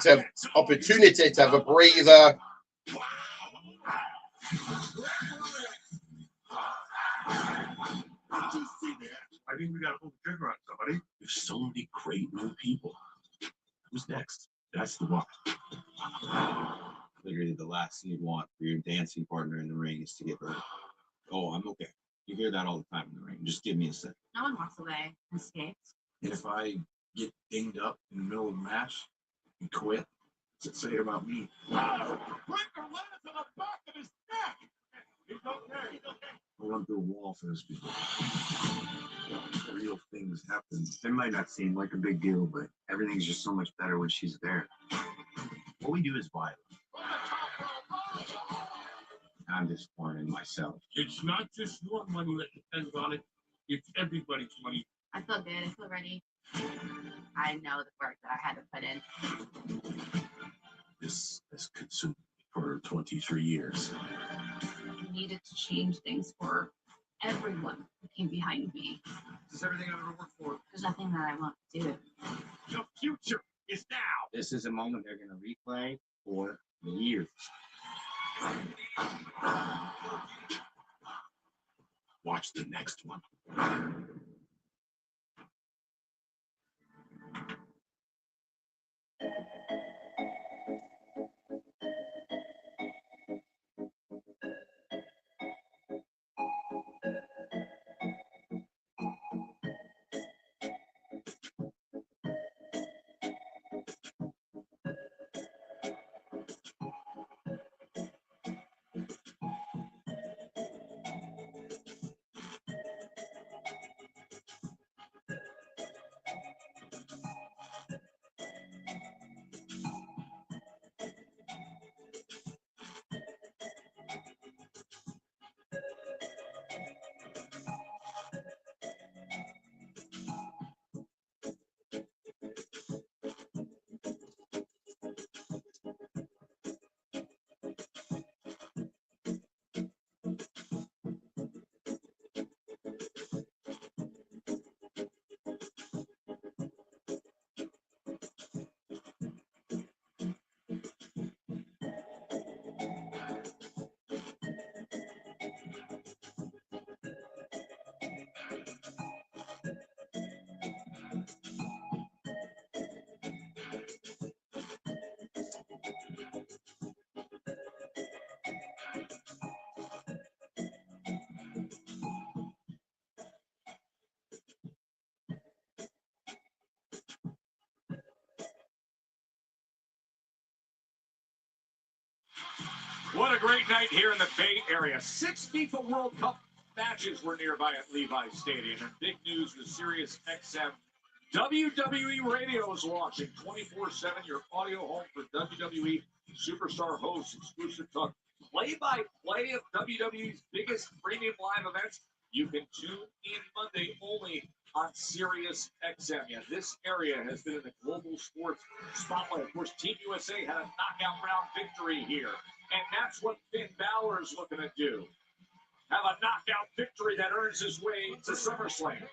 to have a breather. I think we got to pull the trigger on somebody. There's so many great new people. Who's next? That's the one. Literally, the last thing you'd want for your dancing partner in the ring is to get hurt. Oh, I'm okay. You hear that all the time in the ring. Just give me a second. No one walks away unscathed. And if I get dinged up in the middle of the match and quit, what's it say about me? Breaker lands on the back of his neck. He's okay. I run through a wall for this people. Real things happen. It might not seem like a big deal, but everything's just so much better when she's there. What we do is vital. I'm disappointed in myself. It's not just your money that depends on it. It's everybody's money. I feel good. I feel ready. I know the work that I had to put in. This has consumed me for 23 years. I needed to change things for everyone who came behind me. This is everything I've ever worked for. There's nothing that I won't do. The future is now. This is a moment they're going to replay for years. Watch the next one. What a great night here in the Bay Area. 6 FIFA World Cup matches were nearby at Levi's Stadium. And big news with Sirius XM. WWE Radio is launching 24/7, your audio home for WWE superstar hosts, exclusive talk, play-by-play of WWE's biggest premium live events. You can tune in Monday only on Sirius XM. Yeah, this area has been in the global sports spotlight. Of course, Team USA had a knockout round victory here. And that's what Finn Balor is looking to do. Have a knockout victory that earns his way to SummerSlam.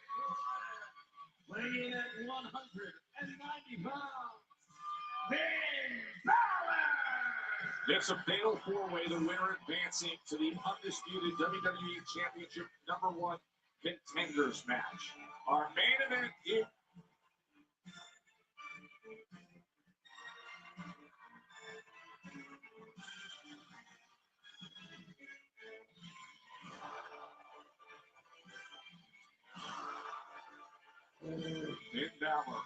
Weighing in at 190 pounds, Finn Balor! It's a fatal four-way, the winner advancing to the undisputed WWE Championship #1 contenders match. Our main event is Finn Balor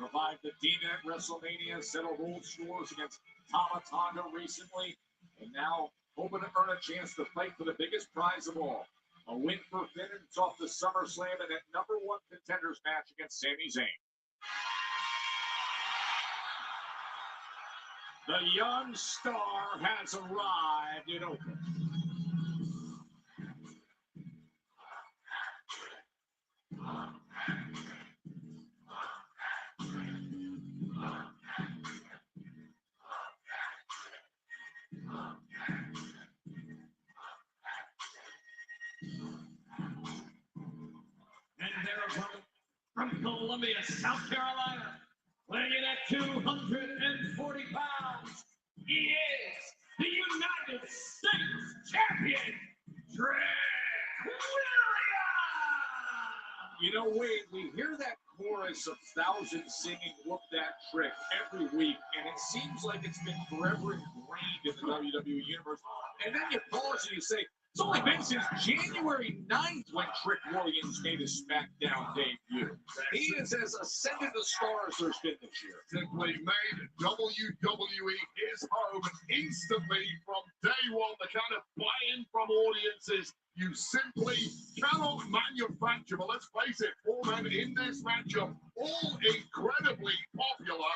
revived the Demon at WrestleMania, settled old scores against Tama Tonga recently, and now hoping to earn a chance to fight for the biggest prize of all, A win for Finn, and it's off the SummerSlam and that #1 contenders match against Sami Zayn. The young star has arrived in Oakland. And they're from Columbia, South Carolina, weighing in at 240 pounds. He is the United States Champion, Trick Williams. You know, Wade, we hear that chorus of thousands singing "Whoop That Trick" every week, and it seems like it's been forever ingrained in the WWE universe. And then you pause and you say, it's only been since January 9th when Trick Williams made his SmackDown debut. He is as ascended a star as there's been this year. Simply made WWE his home instantly from day one. The kind of buy-in from audiences you simply cannot manufacture. But let's face it, 4 men in this matchup, all incredibly popular.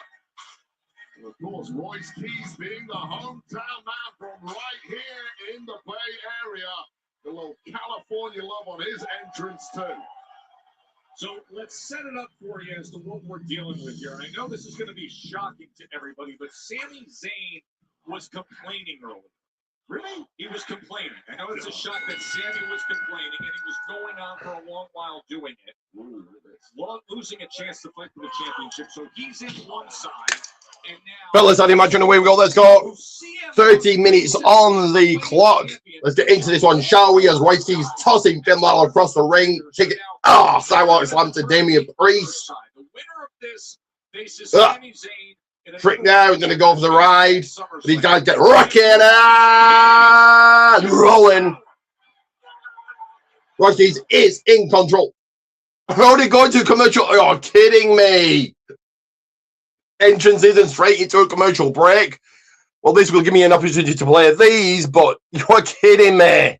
And of course, Royce Keys being the hometown man from right here in the Bay Area. A little California love on his entrance too. So let's set it up for you as to what we're dealing with here. I know this is going to be shocking to everybody, but Sami Zayn was complaining earlier. Really? He was complaining. I know it's a shock that Sami was complaining, and he was going on for a long while doing it. Losing a chance to fight for the championship. So he's in one side. And now, Fellas, I'd imagine away we go. Let's go. 30 minutes on the clock. Let's get into this one, shall we? As Royce Keys tossing Finn Balor across the ring. Kick it. Sidewalk slam to Damian Priest. the winner of this faces Sami Zayn. Trick now is going to go for the ride. These guys get rocking and rolling. Royce Keys is in control. Already going to commercial. You're kidding me. Entrances and straight into a commercial break. Well, this will give me an opportunity to play these, but you're kidding me.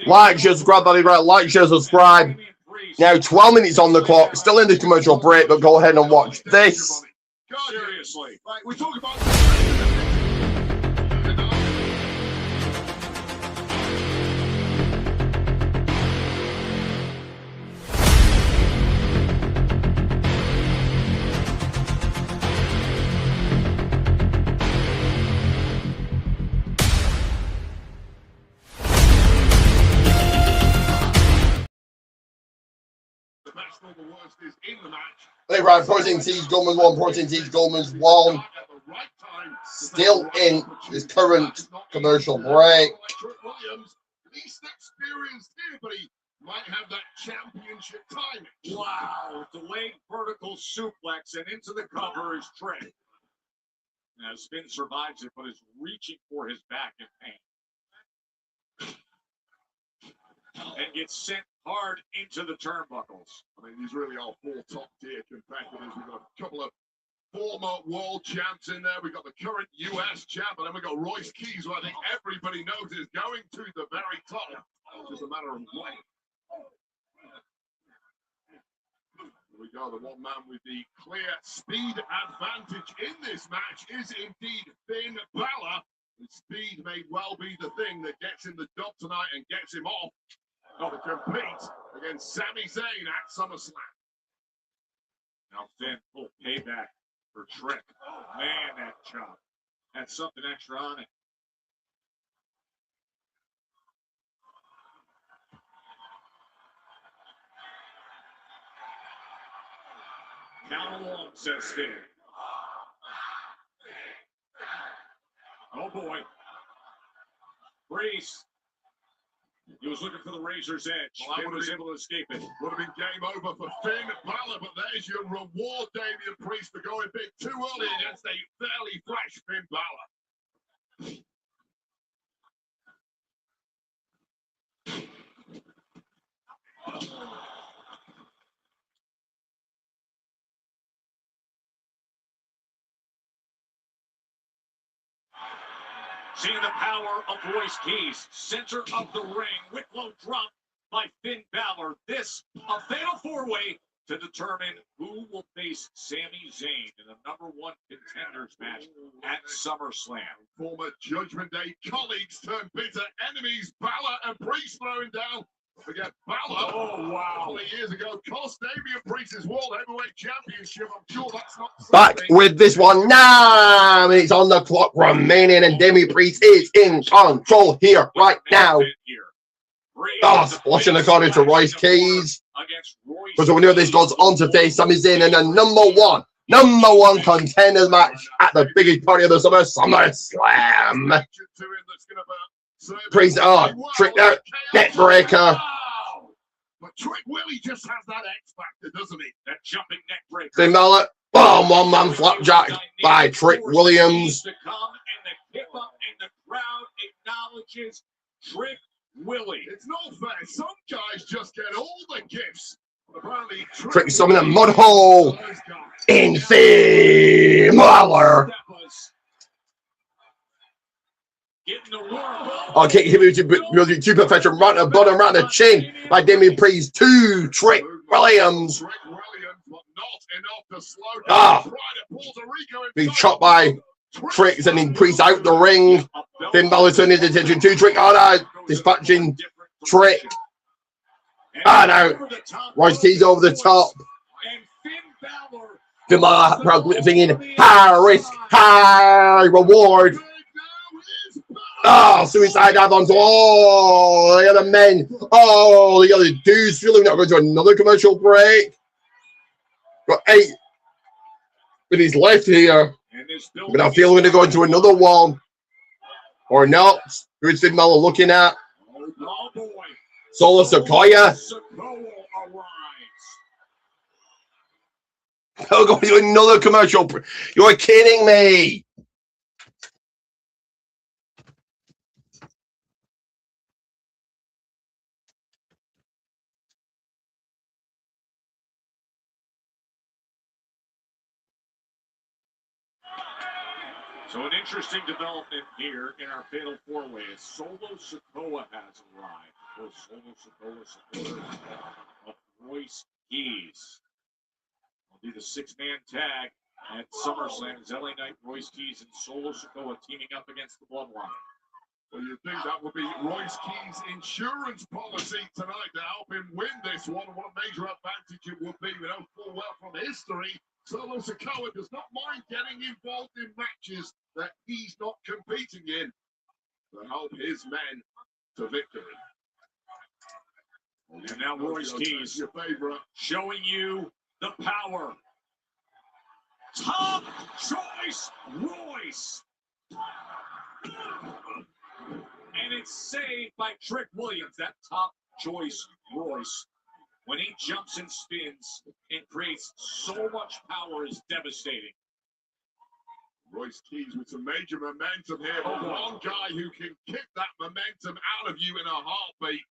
Like, share, subscribe, right? Like, share, subscribe. Now 12 minutes on the clock. Still in the commercial break, but go ahead and watch this. Seriously. Like, we talk about Hey, right, Protein Tees, Goldman's 1, Protein Tees, Goldman's 1. Still in this current commercial break. Least experienced here, but he might have that championship timing. Wow, delayed vertical suplex and into the cover is Trick. Now Spin survives it, but is reaching for his back in pain. And gets sent hard into the turnbuckles. I mean, these really are 4 top-tier competitors. We've got a couple of former world champs in there. We've got the current US champ, and then we've got Royce Keys, who I think everybody knows is going to the very top. It's just a matter of when. Here we go. The one man with the clear speed advantage in this match is indeed Finn Balor. And speed may well be the thing that gets him the dub tonight and gets him off to compete against Sami Zayn at SummerSlam. Now Finn full payback for Trick. Oh, man, that chop had something extra on it. Count along, says Finn. Oh boy. Breeze. He was looking for the razor's edge. Well, Finn was able to escape it. Would have been game over for Finn Balor, but there's your reward, Damian Priest, for going big too early against a fairly fresh Finn Balor. Seeing the power of Royce Keys, center of the ring, Wicklow dropped by Finn Balor. This, a fatal four-way to determine who will face Sami Zayn in the #1 contenders match at SummerSlam. Former Judgment Day colleagues turned bitter enemies, Balor and Priest throwing down. Forget Balor. Oh, wow. A couple of years ago, cost Damian Priest his World Heavyweight Championship. I'm sure that's not Back something- with this one. 9 minutes on the clock remaining, and Damian Priest is in control here right now. Oh, watching according to Royce Keys. Because we know this goes on to face Sami Zayn in a #1 contenders match at the biggest party of the summer, SummerSlam. Priest, trick there, neck breaker. But Trick Willie just has that X factor, doesn't he? That jumping neck breaker. Finn Balor, boom, one-man flapjack by Trick Williams. To come and the hip up and the crowd acknowledges Trick Willie. It's not fair. Some guys just get all the gifts. Apparently, Trick summoned a mud hole in Finn Balor. Okay, hit me with two perfection right at the bottom, right at the chin by Damian Priest to Trick Williams. Being chopped by Trick, sending Priest out the ring. Finn Balor turning his attention to Trick. Oh no, dispatching Trick. Ah no, Royce Keys over the top. Finn Balor thinking high risk, high reward. Oh, suicide dive onto all the other men. Oh, the other dudes feeling not going to another commercial break. Got 8 with his left here. But I feel we're going to go into another one. Or not. Who's Finn Balor looking at? Solo Sequoia. We're going to another commercial break. You're kidding me. So an interesting development here in our fatal four-way is Solo Sikoa has arrived. Of course, Solo Sikoa supporter of Royce Keys. Will be the 6-man tag at SummerSlam. It's LA Knight, Royce Keys, and Solo Sikoa teaming up against the Bloodline. Well, you'd think that would be Royce Keys' insurance policy tonight to help him win this one. What a major advantage it would be. We know full well from history, Solo Sikoa does not mind getting involved in matches that he's not competing in to help his men to victory. And now Royce Keys, your favorite, showing you the power. Top choice Royce. And it's saved by Trick Williams, that top choice Royce. When he jumps and spins and creates so much power is devastating. Royce Keys with some major momentum here, but one guy who can kick that momentum out of you in a heartbeat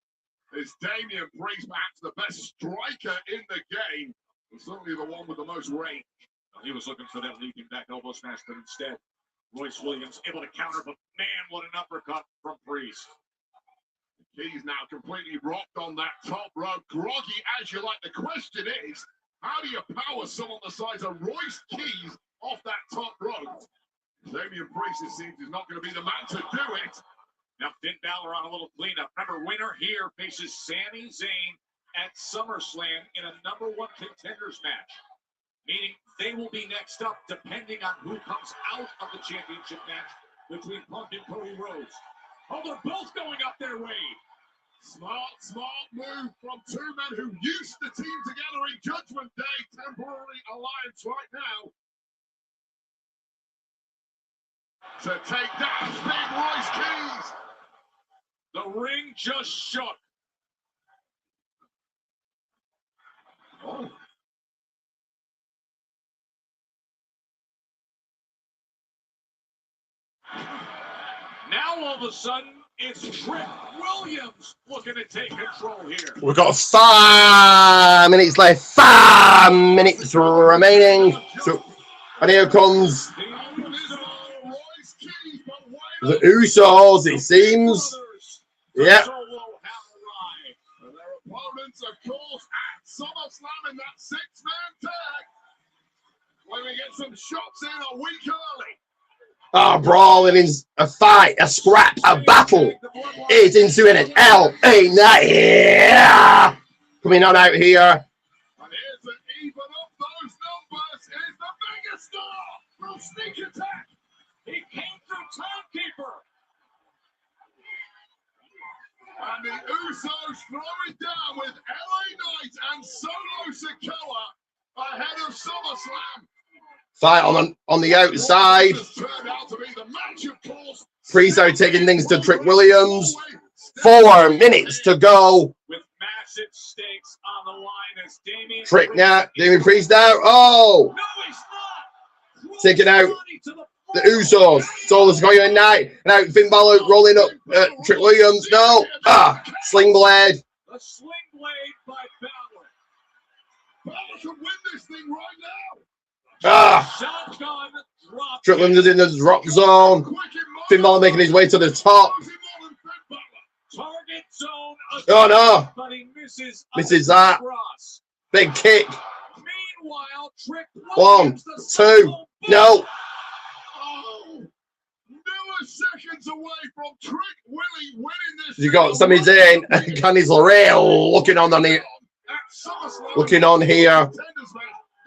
is Damian Priest, perhaps the best striker in the game, and certainly the one with the most range. He was looking for that leaping back elbow smash, but instead, Royce Williams able to counter, but man, what an uppercut from Priest. Keys now completely rocked on that top rope. Groggy as you like. The question is, how do you power someone the size of Royce Keys off that top rope? Damian Priest, it seems, is not going to be the man to do it. Now Finn Balor on a little cleanup. Remember, winner here faces Sami Zayn at SummerSlam in a #1 contenders match. Meaning they will be next up depending on who comes out of the championship match between Punk and Cody Rhodes. Oh, they're both going up their way. Smart move from two men who used to team together in Judgment Day, temporary alliance right now. To take down Big Royce Keys. The ring just shook. Oh. Now all of a sudden, it's Trick Williams looking to take control here. We've got 5 minutes left. 5 minutes remaining. So, and here comes the Usos, it seems. Yeah. And their opponents, of course, at SummerSlam in that 6-man tag. When we get some shots in a week early. Oh, brawling is a fight, a scrap, a battle. It's ensuing an LA Night. Yeah. Coming on out here. And here's to even up those numbers is the megastar from Sneak Attack. He came through Timekeeper. And the Usos throw it down with LA Knight and Solo Sikoa ahead of SummerSlam. Fight on the outside. Freezo taking things to Trick Williams. 4 minutes to go. With massive stakes on the line as Damien Trick now. Damien Priest now. Oh. No, he's not. Taking out the Usos. Solo's going in now. Now Finn Balor rolling up Trick Williams. No. Sling Blade. A sling blade by Balor. Balor can win this thing right now. Shotgun drop. Trick Williams is in the drop zone. Finn Balor making his way to the top. Target zone. Oh no. But he misses that. cross. Big kick. Meanwhile, Trick 1, 2. No. Oh, seconds away from Trick Willie winning this. You got Sami Zayn and Candice LeRae looking on here. Looking on here.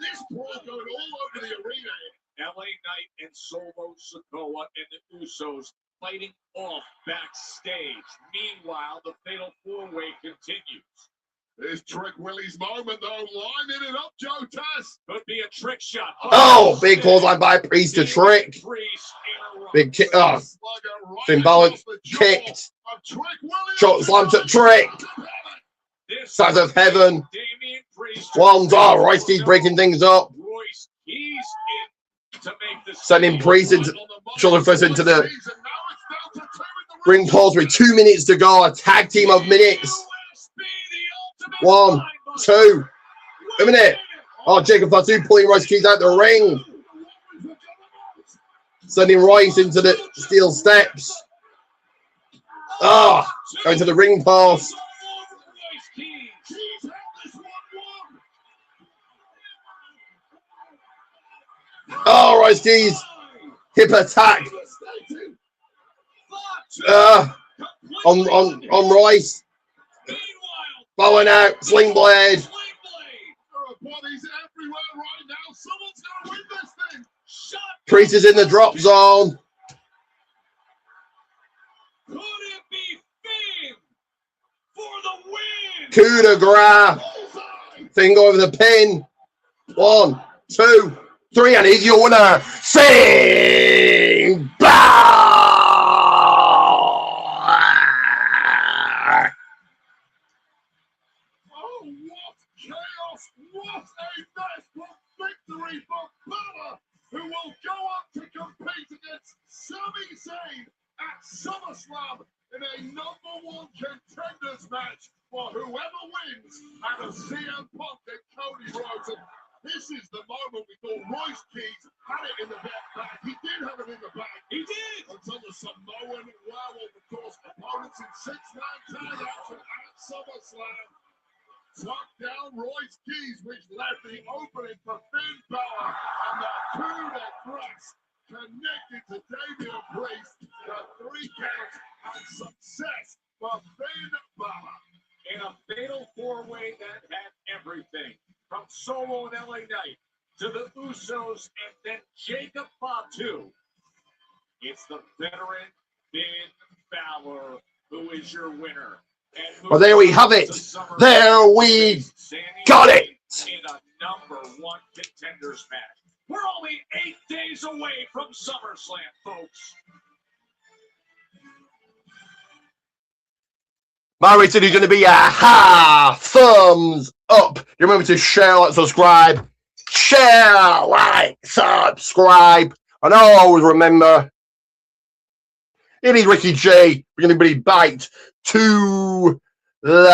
This ball going all over the arena. LA Knight and Solo Sikoa and the Usos fighting off backstage. Meanwhile, the Fatal 4-Way continues. There's Trick Willie's moment, though. Lining it up, Joe Tess. Could be a trick shot. Oh, big clothesline by Priest to Trick. Big kick. Oh, Finn Balor kicked. Shot slam to Trick. Sides of Heaven. 1. Oh, Royce keeps breaking things up. Royce Keys in to make the Sending Priest into shoulder first into the ring post with 2 minutes to go. A tag team of minutes. 1, 2. A minute. Oh, Jacob Fatu pulling Royce Keys out the ring. Sending Royce into the steel steps. Oh, going to the ring post. Oh, Royce Keys. Hip attack. On Royce. Bowing out. Sling blade. Priest is in the drop zone. Could it be Finn for the win? Coup de grace. Finn over the pin. 1, 2, 3, and he's your winner. Finn Balor. Oh, what chaos! What a mess! What victory for Balor, who will go on to compete against Sami Zayn at SummerSlam in a #1 contenders match for whoever wins out of CM Punk and Cody Rhodes. And this is the moment we thought Royce Keys had it in the bag. He did have it in the bag. He did. Until the Samoan Werewolf, of course, opponents in 6-man tag action at SummerSlam. Took down Royce Keys, which led the opening for Finn Balor, and the coup de grace connected to Damien Priest. The 3 counts and success for Finn Balor. In a fatal 4-way that had everything, from Solo and LA Knight to the Usos and then Jacob Fatu. It's the veteran Finn Balor who is your winner. Well, there we have it. There we got it. In a #1 contenders match. We're only 8 days away from SummerSlam, folks. My rating is going to be a thumbs up. Remember to share, like, subscribe. Share, like, subscribe. And always remember, it is Ricky J. We're going to be back to the